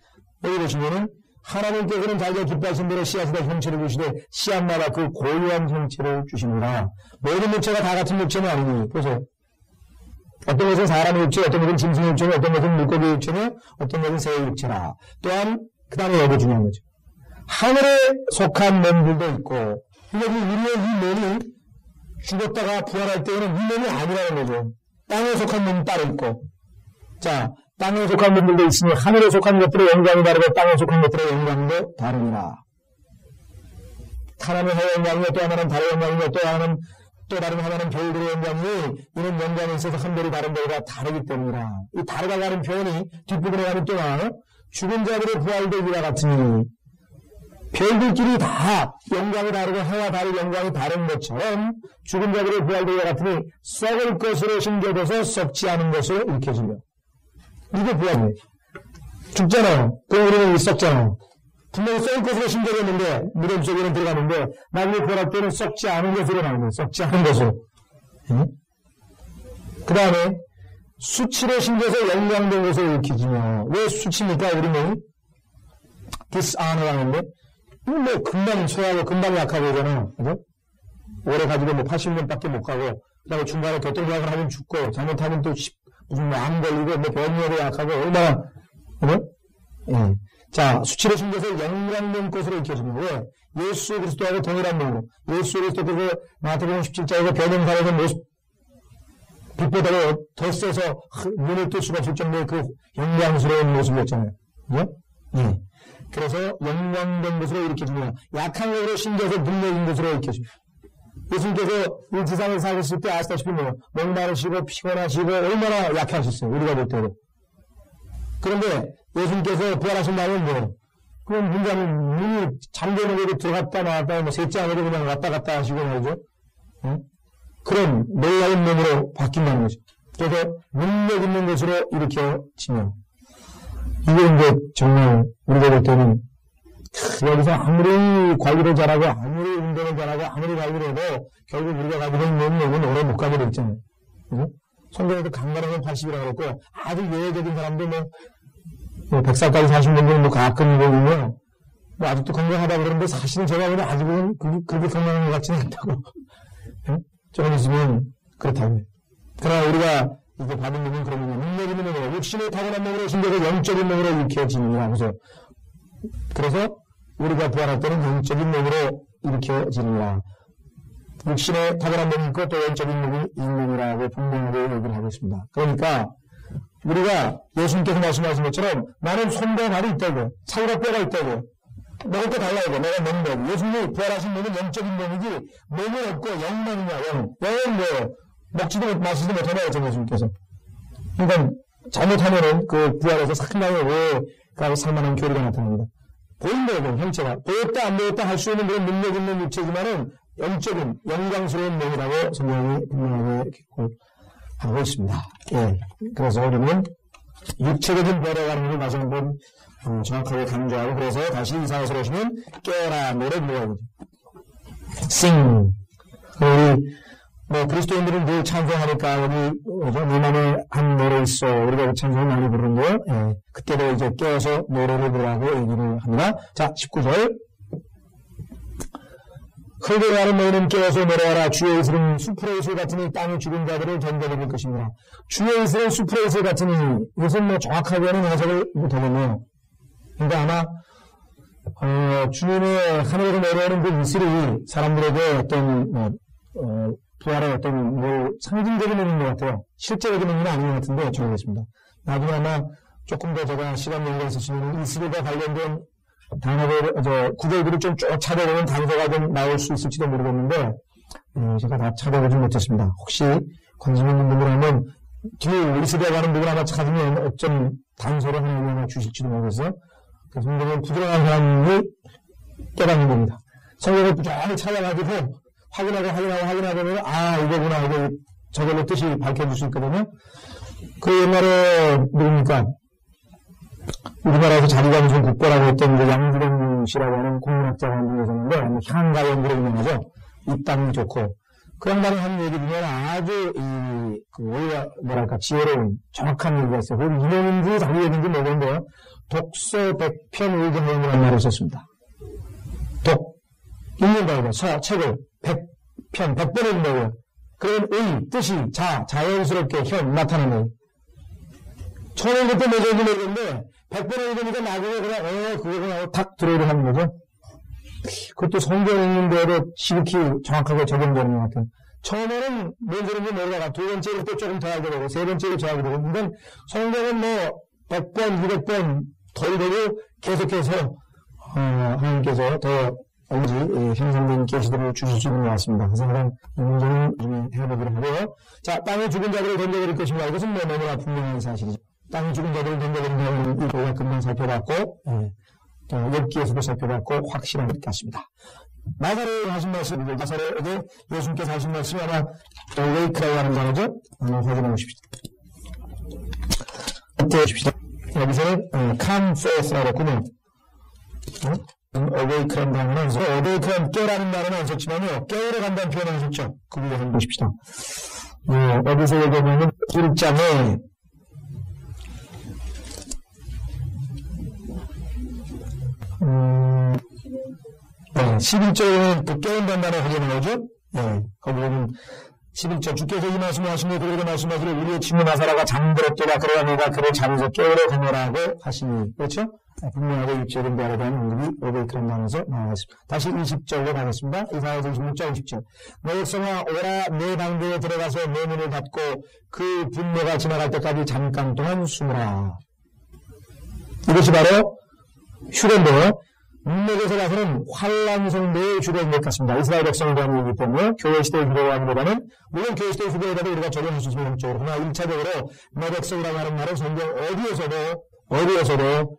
여기 보시면은 하나님께서는 자기가 기뻐하신 대로 씨앗에다 형체를 주시되 씨앗마다 그 고유한 형체를 주시니라. 모든 육체가 다 같은 육체는 아니니. 보세요. 어떤 것은 사람의 육체, 어떤 것은 짐승의 육체며, 어떤 것은 물고기의 육체며, 어떤 것은 새의 육체라. 또한 그 다음에 여기 중요한 거죠. 하늘에 속한 몸들도 있고, 우리의 이 몸이 죽었다가 부활할 때에는 이 몸이 아니라는 거죠. 땅에 속한 몸이 따로 있고, 자, 땅에 속한 몸들도 있으니 하늘에 속한 것들의 영광이 다르고 땅에 속한 것들의 영광도 다르니라. 하나는 해의 영광이며 또 하나는 달의 영광이며 또 다른 하나는 별들의 영광이 이런 영광에 있어서 한별이 다른 별과 다르기 때문이라. 이 다르다고 하는 표현이 뒷부분에 가면 또 나와요. 죽은 자들의 부활되기와 같으니 별들끼리 다 영광이 다르고 해와 달의 영광이 다른 것처럼 죽은 자들의 부활되기와 같으니 썩을 것으로 심겨져서 썩지 않은 것으로 일으켜지며. 이게 부활이에요. 죽잖아요. 그럼 우리는 썩잖아요. 분명히 썩을 것으로 심겨졌는데 무덤 속에는 들어가는데 나중에 부활할 때는 썩지 않은 것으로 나오는 썩지 않은 것으로. 그 다음에 수치로 심겨서 영광된 것으로 일으켜지며. 왜 수치입니까? 우리는 dishonor하는데 금방 소하고 금방 약하고 그러잖아요. 그죠? 오래 가지고 80년밖에 못 가고 그 다음에 중간에 교통사고를 하면 죽고 잘못하면 또 무슨 암 걸리고 병리에도 약하고 얼마나. 그죠? 예. 자, 수치로 심겨서 영광된 것으로 일으켜지며. 왜? 예수 그리스도하고 동일한 몸으로. 예수 그리스도께서 마태복음 17장에서 변형사에서 모습 빛보다 더 세서 눈을 뜰 수가 없을 정도의 그 영광스러운 모습이었잖아요. 그죠? 예. 그래서 영광된 것으로 일으켜지며 약한 것으로 심겨서 능력인 것으로 일으켜집니다. 예수님께서 이 지상에 사셨을 때 아시다시피 목마르시고 피곤하시고 얼마나 약하셨어요. 우리가 볼 때도. 그런데 예수님께서 부활하신 다음에 그럼 문이 잠겨놓고 들어갔다 나왔다 셋째 안으로 그냥 왔다 갔다 하시고 말이죠. 그런 놀라운 몸으로 바뀐다는 거죠. 그래서 능력 있는 것으로 일으켜지며 이게 정말 우리가 볼 때는 여기서 아무리 관리를 잘하고 아무리 운동을 잘하고 아무리 관리를 해도 결국 우리가 가지고 있는 몸은 오래 못 가게 되잖아요. 성경에도 강간하면 80이라고 그랬고 아주 예외적인 사람도 100살까지 사신 분들은 가끔 보면 아직도 건강하다 그러는데 사실은 제가 보면 아직은 그렇게 건강한 것 같지는 않다고. 조금 있으면 그렇다고. 그러나 우리가 이제 받은 몸은 그런 몸이 능력 있는 몸으로 육신의 타고난 몸으로 신경을 영적인 몸으로 일으켜지느니라. 그래서 우리가 부활할 때는 영적인 몸으로 일으켜지느니라. 육신의 타고난 몸이 있고 또 영적인 몸이 있느니라고 분명하게 얘기를 하고 있습니다. 그러니까 우리가 예수님께서 말씀하신 것처럼 나는 손과 발이 있다고 살과 뼈가 있다고 먹을 거 달라고 내가 먹는 거. 예수님이 부활하신 몸은 영적인 몸이지 몸은 없고 영만이냐 영. 영은 먹지도 마시지도 못하냐 예수님께서. 그러니까 잘못하면은 그 부활에서 상당히 오해가 살만한 교리가 나타납니다. 보인다고 형체가 보였다 안 보였다 할 수 있는 그런 능력 있는 육체지만은 영적인 영광스러운 몸이라고 성경이 분명하게 하고 있습니다. 예. 그래서 우리는 육체적인 부활해가는 것을 다시 한번 정확하게 강조하고 그래서 다시 이사야서 오시면 깨어라 노래 부르라고 sing. 우리 그리스도인들은 늘 찬송하니까 여기 네 맘에 한 노래 있어 우리가 찬송을 많이 부르는데요. 예. 그때도 이제 깨어서 노래를 부르라고 얘기를 합니다. 자 19절 흙을 가는 너희는 깨어서 노래하라. 주의 이슬은 수풀의 이슬 같으니 땅이 죽은 자들을 던져버릴 것입니다. 주의 이슬은 수풀의 이슬 같으니 이것은 정확하게는 해석을 못하겠네요. 그러니까 아마 주님의 하늘에서 내려오는 그 이슬이 사람들에게 어떤 부활의 어떤 상징적인 의미인 것 같아요. 실제적인 의미는 아닌 것 같은데 저러겠습니다. 나중에 아마 조금 더 제가 시간 연결 있으시면 이슬과 관련된 단어들, 구절들을 좀 쭉 찾아보면 단서가 좀 나올 수 있을지도 모르겠는데, 제가 다 찾아보지 못했습니다. 혹시 관심 있는 분들하면, 뒤에 이슬이라고 하는 부분 아마 찾으면 어쩜 단서를 하나 주실지도 모르겠어요. 그래서 성경은 부지런한 사람이 깨닫는 겁니다. 성경을 부지런히 찾아가지고, 확인하고 보면, 이거구나, 이거, 저걸로 뜻이 밝혀질 수 있거든요. 그 옛날에, 누굽니까? 우리나라에서 자리가 무슨 국보라고 했던 그 양주경 씨라고 하는 국문학자가 한 분이 계셨는데, 향가연구로 유명하죠. 이 땅이 좋고. 그 양반이 하는 얘기 중에 아주, 지혜로운, 정확한 얘기가 있어요. 그 인용인지 자기 얘기인지 모르겠는데요. 독서 100편 의견이라는 말을 썼습니다. 읽는다고 책을 100편, 100번 읽는다고요. 그런 뜻이 자연스럽게 나타나는 처음 읽을 때 뭐죠? 모르겠는데, 100번 읽으니까 나중에 그냥, 그거구나 하고 탁 들어오려 하는 거죠. 그것도 성경 읽는데도 지극히 정확하게 적용되는 것 같아요. 처음에는 뭔 소리인지 모르다가 두 번째로 또 조금 더 알게 되고, 세 번째로 더 알게 되고, 그러니까 성경은 100번, 200번 더 읽어도 계속해서, 하나님께서 더 언제 형성된 계시들을 주실 수 있는 것 같습니다. 그래서 한번 이 문제는 나중에 해보기로 하고요. 자, 땅에 죽은 자들을 던져버릴 것입니다. 이것은 너무나 분명한 사실이죠. 땅에 죽은 자들을 던져버린다는 이거가 금방 살펴봤고, 또 욥기에서도 살펴봤고, 확실한 것 같습니다. 나사로에 하신 말씀입니다. 나사로에게 예수님께서 하신 말씀이 아마 웨이크라고 하는 단어죠? 확인해 보십시오. 여기서는 come forth라고 했군요. awake라는 단어는 안 썼고, awake는 깨라는 말은 안 썼지만요, 깨우러 간다는 표현을 썼죠. 그 부분 한번 보십시다. 어디서 얘기하면 1장에 11절에는 그 깨운다는 단어를 확인해 오죠? 거기 보면 11절 주께서 이 말씀을 하시며 그에게 말씀하시되 우리의 친구 나사로가 잠들었도다 그러나 내가 그를 잠에서 깨우러 가노라고 하시니 그렇죠? 분명하게 6절인 바에 대한 언급이 오베이크란 단어에서 나와 있습니다. 다시 20절로 가겠습니다. 이사야서 26장 20절 내 백성아 오라 내 방배에 들어가서 내 문을 닫고 그 분노가 지나갈 때까지 잠깐 동안 숨으라. 이것이 바로 휴게인데요. 문맥에서 봐서는 환란성대의 주로 인맥 같습니다. 이스라엘 백성에 대한 얘기이기 때문에 교회 시대의 주로라기보다는 물론 교회 시대의 후배에다도 우리가 적용할 수 있으면 영적으로 그러나 1차적으로 내 백성이라고 하는 말은 성경 어디에서도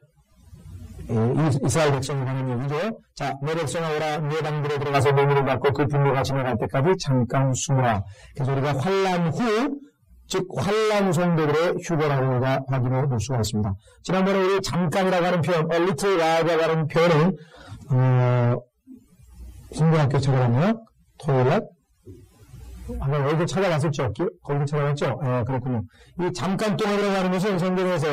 이스라엘 백성에 관한 얘기죠. 자, 내 백성아 오라 내 방들에 들어가서 맹인을 받고 그 분노가 지나갈 때까지 잠깐 숨으라. 그래서 우리가 환란 후 즉 환란 성도들의 휴거라고 우리가 확인해 볼 수가 있습니다. 지난번에 우리 잠깐이라고 하는 표현, a little while이라고 하는 표현은 신고학교 찾아갔나요? 토요일날? 아까 어디서 찾아갔었죠? 거기서 찾아갔죠? 그렇군요. 이 잠깐 동안이라고 하는 것은 성경에서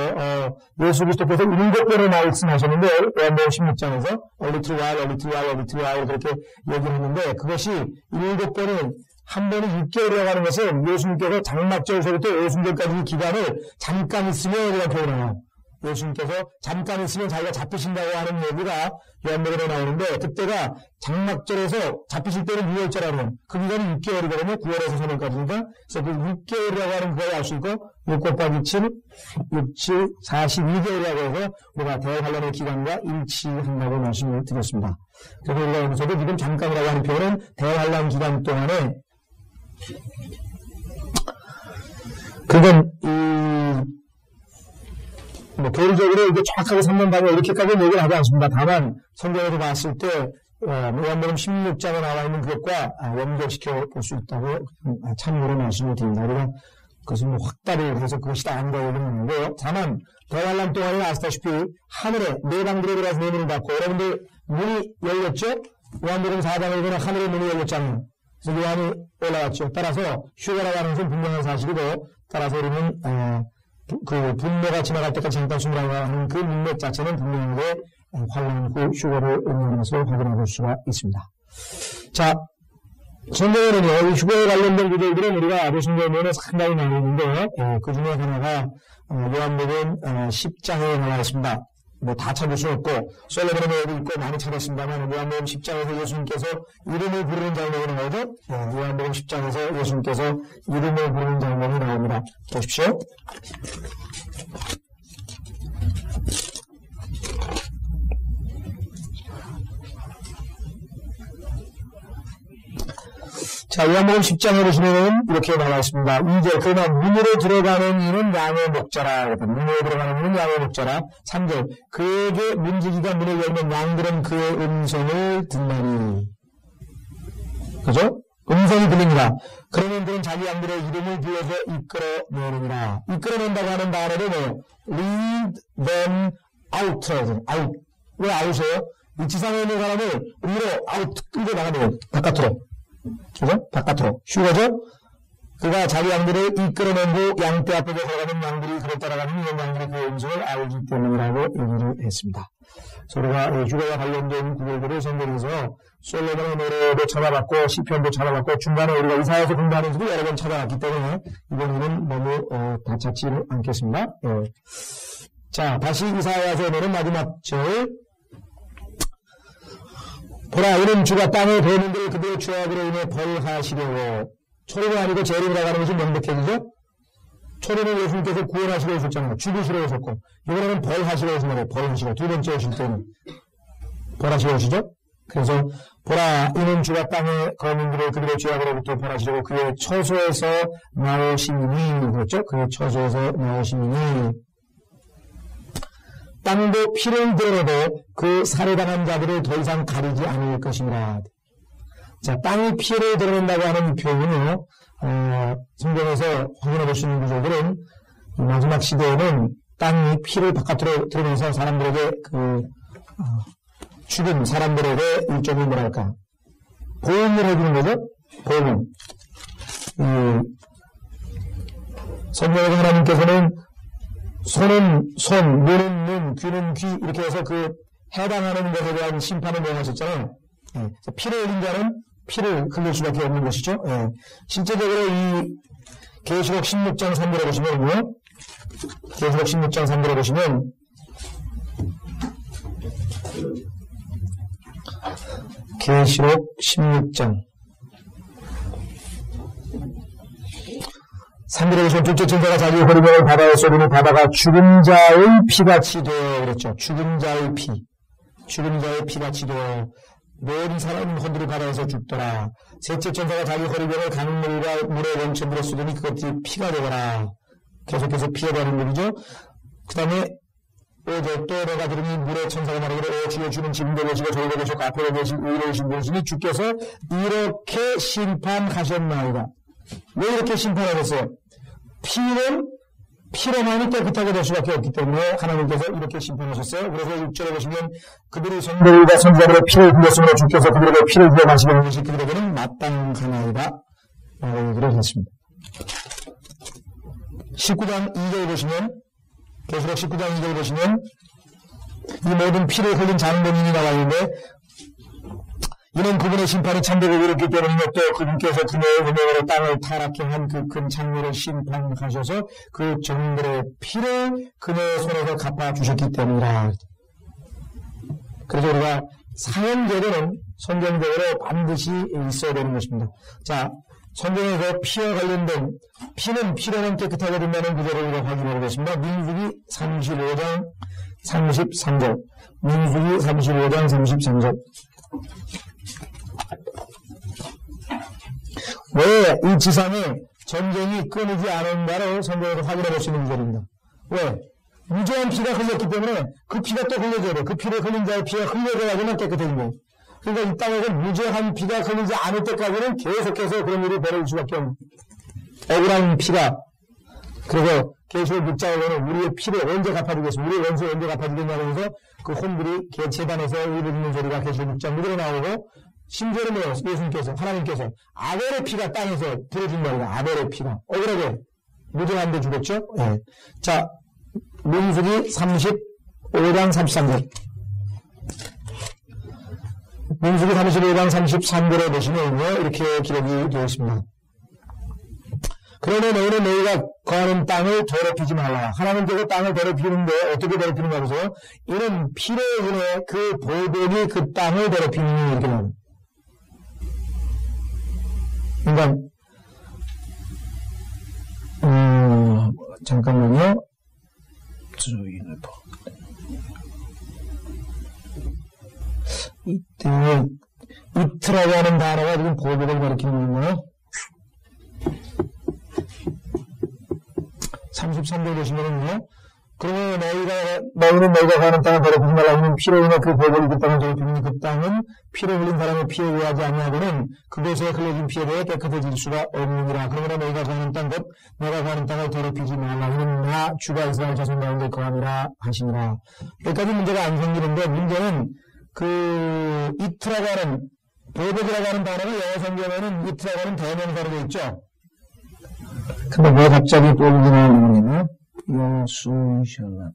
예수 그리스도께서 7번을 말씀하셨는데 요한복음 16장에서 a little while 그렇게 얘기를 했는데 그것이 7번은 한 번에 6개월이라고 하는 것은 예수님께서 장막절서부터 오순절까지 기간을 잠깐 있으면 이라고 표현해요. 예수님께서 잠깐 있으면 자기가 잡히신다고 하는 얘기가 요한복음에 나오는데 그때가 장막절에서 잡히실 때는 6월절이라는 그 기간이 6개월이거든요. 9월에서 3월까지니까. 그래서 그 6개월이라고 하는 그걸 알 수 있고 6 곱하기 7, 42개월이라고 해서 우리가 대환란의 기간과 일치한다고 말씀을 드렸습니다. 그래서 우리가 여기서도 지금 잠깐이라고 하는 표현은 대환란 기간 동안에 그건 교리적으로 이게 정확하게 3년 반에 이렇게까지는 얘기를 하지 않습니다. 다만 성경에서 봤을 때 요한복음 16장에 나와 있는 그것과 연결시켜 볼 수 있다고 참고로 말씀을 드립니다. 우리가 그것은 확다를 해서 그것이 다 아닌가 얘기는 없는데요. 다만 대환란 동안에 아시다시피 하늘에 네 방들에 들어가서 네 문을 닫고 여러분들 문이 열렸죠? 요한복음 4장에 보면 하늘의 문이 열렸잖아요. 그래서 요한이 올라갔죠. 따라서 휴거라고 하는 것은 분명한 사실이고 따라서 우리는 그 분노가 지나갈 때까지 잠깐 숨으라고 하는 그 문맥 자체는 분명하게 환란 후 휴거를 의미하는 것을 확인해 볼 수가 있습니다. 자, 성경에는요, 이 휴거에 관련된 구절들은 우리가 아주 성경에는 상당히 많이 있는데, 그 중에 하나가 요한복음 10장에 나와 있습니다. 다 찾을 수 없고 솔로몬의 예도 있고 많이 찾았습니다만 요한복음 10장에서 예수님께서 이름을 부르는 장면이 나오죠. 요한복음 10장에서 예수님께서 이름을 부르는 장면이 나옵니다. 보십시오. 자, 요한복음 10장에 보시면 이렇게 나와 있습니다. 2절, 그러나 문으로 들어가는 이는 양의 목자라. 문으로 들어가는 이는 양의 목자라. 3절, 그에게 문지기가 문을 열면 양들은 그의 음성을 듣나니. 그죠? 음성이 들립니다. 그러면 그는 자기 양들의 이름을 불러서 이끌어내느니라. 이끌어낸다고 하는 단어는 뭐예요? lead them out. 왜 out이에요? 위치상에 있는 사람을 위로 out 끌고 나가는 바깥으로. 그죠? 바깥으로. 휴거죠? 그가 자기 양들을 이끌어내고 양떼 앞에 들어가는 양들이 그를 따라가는 이런 양들이 그 음성을 알기 때문이라고 얘기를 했습니다. 우리가 휴거와 관련된 구절들을 성경에서 솔로몬의 노래도 찾아봤고 시편도 찾아봤고 중간에 우리가 이사야서 공부하는 것도 여러 번 찾아봤기 때문에 이번에는 너무 다 찾지를 않겠습니다. 자, 다시 이사야서의 노래 마지막 절. 보라, 이는 주가 땅의 배민들을 그들의 죄악으로 인해 벌하시려고. 초림이 아니고 재림이라고 하는 것이 명백해지죠? 초림은 예수님께서 구원하시려 오셨잖아요. 죽으시려 오셨고, 이번에는 벌하시려 오신 거예요. 벌하시려. 두 번째 오실 때는. 벌하시려 오시죠? 그래서, 보라, 이는 주가 땅의 거민들을 그들의 죄악으로부터 벌하시려고 그의 처소에서 나오시니, 그렇죠? 그의 처소에서 나오시니, 땅도 피를 드러내도 그 살해당한 자들을 더 이상 가리지 않을 것이니라. 자, 땅이 피를 드러낸다고 하는 표현은요, 성경에서 확인해 볼 수 있는 구절들은 마지막 시대에는 땅이 피를 바깥으로 드러내서 사람들에게 죽은 사람들에게 일종의 뭐랄까, 보험을 해주는 거죠? 보험. 성경에서 하나님께서는 손은 손, 눈은 눈, 귀는 귀, 이렇게 해서 그 해당하는 것에 대한 심판을 명하셨잖아요. 피를 흘린 자는 피를 흘릴 수밖에 없는 것이죠. 실제적으로 이 계시록 16장 3절에 보시면요. 계시록 16장 3절에 보시면 계시록 16장 3절에 보시면 둘째 천사가 자기 호리병을 바다에 쏘더니 바다가 죽은 자의 피같이 되어 그랬죠. 죽은 자의 피. 죽은 자의 피같이 되어 모든 사람은 혼들이 바다에서 죽더라. 셋째 천사가 자기 허리병을 가는 물에 원쳐 물었으니 그것들이 피가 되더라. 계속해서 피가 되는 거죠. 그 다음에 또 내가 들으니 물의 천사가 말하기를 주여 주는 지금도 계시고 저희도 계시고 앞으로 계신 의로 오신 분이시니 주께서 이렇게 심판하셨나이다. 왜 이렇게 심판하셨어요? 피로만이 깨끗하게 될 수밖에 없기 때문에 하나님께서 이렇게 심판하셨어요. 그래서 6절에 보시면 그들이 성도들과 선지자들의 피를 흘렸으므로 주께서 그들에게 피를 흘려 마시게 하는 것이 그들에게는 마땅하나이다 라고 얘기를 했습니다. 19장 2절 보시면 계시록 19장 2절 보시면 이 모든 피를 흘린 장본인이 나와 있는데 이는 그분의 심판이 참되고 이렇기 때문이며 또 그분께서 그녀의 운명으로 땅을 타락케 한 그 큰 창녀를 심판하셔서 그 종들의 피를 그녀의 손에서 갚아주셨기 때문이라. 그래서 우리가 사형제도는 성경적으로 반드시 있어야 되는 것입니다. 자, 성경에서 피와 관련된 피는 피로는 깨끗하게 된다는 구절을 우리가 확인해 보겠습니다. 민수기 35장 33절. 민수기 35장 33절. 왜 이 지상에 전쟁이 끊이지 않은가를 성경에서 확인해 볼 수 있는 구절입니다. 왜? 무죄한 피가 흘렸기 때문에 그 피가 또 흘려져야 돼. 그 피를 흘린 자의 피가 흘려져야지만 깨끗해진 거예요. 그러니까 이 땅에서 무죄한 피가 흘리지 않을 때까지는 계속해서 그런 일이 벌어질 수밖에 없는 억울한 피가. 그래서 계시록 6장에 보면 우리의 피를 언제 갚아주겠습니까? 우리의 원수 언제 갚아주겠냐고 해서 그 혼들이 재단에서 의를 듣는 소리가 계시록 6장 6절에 나오고 심지어는 뭐예요? 예수님께서 하나님께서 아벨의 피가 땅에서 불어준 말이다. 아벨의 피가 억울하게 무죄한데 죽었죠? 네. 자, 민수기 35장 33절. 민수기 35장 33절에 보시면요, 이렇게 기록이 되어 있습니다. 그러나 너희는 너희가 거하는 땅을 더럽히지 말라. 하나님께서 땅을 더럽히는데 어떻게 더럽히는가 보세요. 이는 피로 인해 그 보복이 그 땅을 더럽히는 이렇게 나옵니다. 그러니까 잠깐만요. 이때 이트라고 하는 단어가 지금 보복을 가리키는 거예요. 33절 보시면은요. 그러면 너희는 너희가 가는 땅을 더럽히지 말라. 이는 피로 인해 그 보복이 그 땅을 더럽히니 그 땅은 피로 흘린 사람의 피에 의하지 아니하고는 그곳에 흘려진 피에 대해 깨끗해질 수가 없느니라. 그러므로 너희가 가는 땅 곧 내가 가는 땅을 더럽히지 말라. 이는 나 주가 이스라엘 자손 가운데 거하니라 하시니라. 여기까지 문제가 안 생기는데 문제는 그 이트라고 하는 보복이라고 하는 단어가 영어 성경에는 이트라고 하는 대명사로 되어 있죠. 근데 왜 갑자기 보복이 나오는 거냐면 여수셜라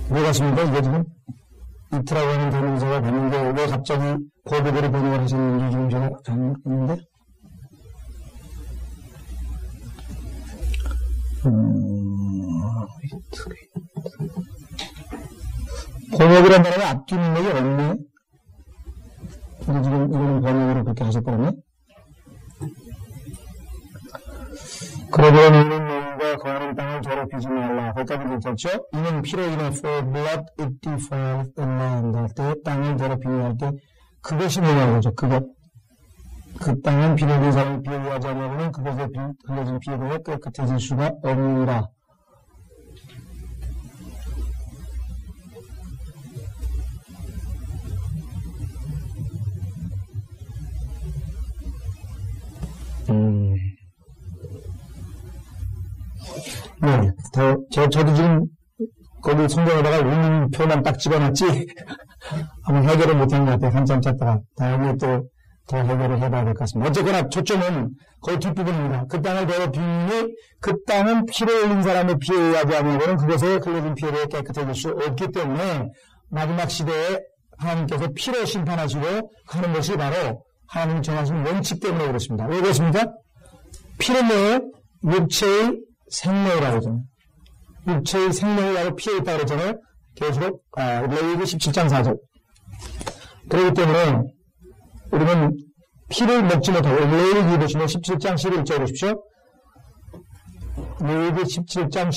뭐 같습니까? 이게 지금 이트라고 하는 대명사가 되는데 왜 갑자기 보복으로 번역을 하셨는지 지금 제가 잘못했는데 번역이라는 단어가 앞뒤 능력이 없네. 근데 지금 이거는 번역으로 그렇게 하셨거든요. 그러므로 너희는 너희가 거하는 땅을 더럽히지 말라. 거기까지 괜찮죠? 이는 피로 인해 for blood it defileth the land 할 때 땅을 더럽히려 할 때 그것이 뭐냐고 그러죠. 그것. 그 땅은 피로 흘린 사람이 피에 의하지 않으면 그것에 흘려진 피에 대해 깨끗해질 수가 없느니라. 네, 저도 지금 거기 성경에다가 운표만 딱 집어놨지 아무 해결을 못한 것 같아요. 한참 찾다가 다음에 또 더 해결을 해봐야 될 것 같습니다. 어쨌거나 초점은 거의 뒷부분입니다. 그 땅을 더럽히니 그 땅은 피로 흘린 사람의 피에 의하지 아니하고는 그것에 흘려진 피에 대해 깨끗해질 수 없기 때문에 마지막 시대에 하나님께서 피로 심판하시고 하는 것이 바로 하나님이 정하신 원칙 때문에 그렇습니다. 왜 그렇습니까? 피는 뭐예요? 육체의 생명이라고 하잖아요. 육체의 생명이라고 피에 있다고 그러잖아요. 계시록 레위기 17장 4절. 그렇기 때문에 우리는 피를 먹지 못하고 레위기 보시면 17장 11절 보십시오. 레위기 17장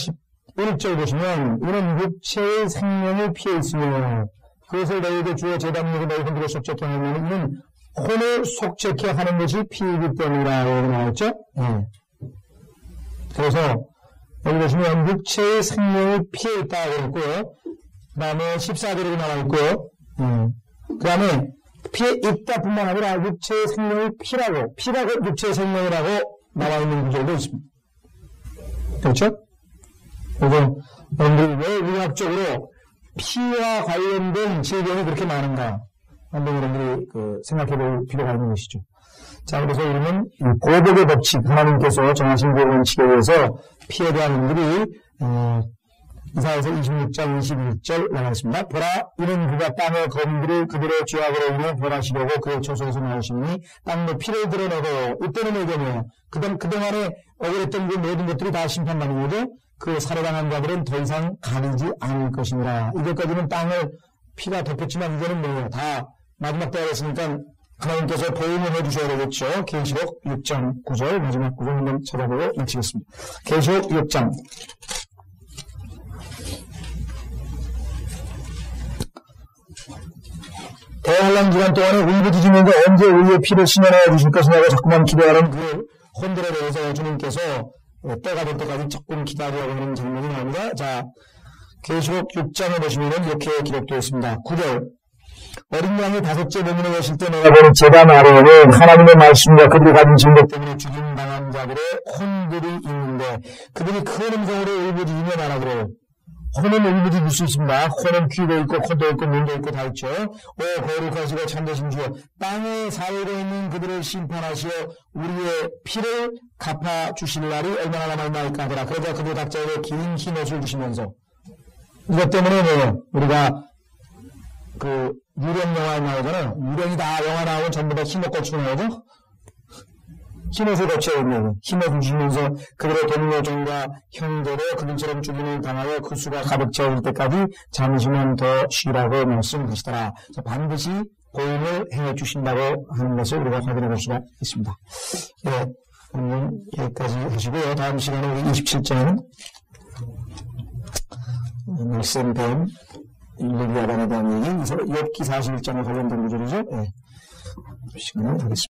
11절 보시면 이는 육체의 생명이 피에 있으며 그것을 너희에게 주어 제단으로 너희 흔들어 속죄케 하면 이는 혼을 속죄케 하는 것이 피이기 때문이라고 나왔죠. 그래서 여기 보시면 육체의 생명이 피에 있다고 했고요. 그 다음에 14절에 나와 있고요. 그 다음에 피에 있다 뿐만 아니라 육체의 생명이 피라고 육체의 생명이라고 나와 있는 구절도 있습니다. 그렇죠? 그래서 여러분들이 왜 의학적으로 피와 관련된 질병이 그렇게 많은가 한번 여러분들이 생각해 볼 필요가 있는 것이죠. 자, 그래서 우리는 보복의 법칙, 하나님께서 정하신 그 원칙에 의해서 피에 대한 일들이 이사야서 26장 21절 나와 있습니다. 보라, 이는 그가 땅의 검들을 그들의 죄악으로 인해 벌하시려고 그의 처소에서 나오시니 땅의 피를 드러내고 이때는 의견이에요. 그동안에 억울했던 그 모든 것들이 다 심판받는 거죠. 그 살해당한 자들은 더 이상 가리지 않을 것이니라. 이것까지는 땅을 피가 덮였지만 이제는 뭐예요? 다 마지막 때가 됐으니까 하나님께서 보응을 해주셔야 되겠죠. 계시록 6장 9절 마지막 구절 한번 찾아보고 마치겠습니다. 계시록 6장 대환란 기간 동안에 울부짖으면서 언제 우리의 피를 신현하여 주실 것이냐고 자꾸만 기대하는 그 혼들에 대해서 주님께서 때가 될 때까지 조금 기다리라고 하는 장면이 나옵니다. 자, 계시록 6장에 보시면은 이렇게 기록되어 있습니다. 9절. 어린 양이 다섯째 몸으로 오실 때 내가 보는 제단 아래에는 하나님의 말씀과 그들이 가진 증거 때문에 죽임당한 자들의 혼들이 있는데 그들이 큰 음성으로 울부짖으며 말하기를 혼은 울부짖을 수 있습니다. 혼은 귀도 있고 코도 있고 눈도 있고 다 있죠. 오 거룩하시고 참되신 주여 땅에 살고 있는 그들을 심판하시어 우리의 피를 갚아주실 날이 얼마나 남아있나이까 하더라. 그러자 그들 각자에게 긴 흰옷을 주시면서 이것 때문에 뭐예요? 우리가 그 유령 영화에 나오잖아요. 유령이 다 영화 나오면 전부 다 흰옷 걸치고 나오죠. 흰옷을 거쳐야 됩니다. 흰옷을 주시면서 그들의 동료종과 형제로 그들처럼 죽임을 당하여 그 수가 가득 채울 때까지 잠시만 더 쉬라고 말씀하시더라. 반드시 보응을 행해 주신다고 하는 것을 우리가 확인해 볼 수가 있습니다. 네, 오늘 여기까지 하시고요. 다음 시간에 우리 27장은 말씀 배운 일레위아단에 대한 얘기, 욥기 41장에 관련된 구절이죠. 네, 시간을 하겠습니다.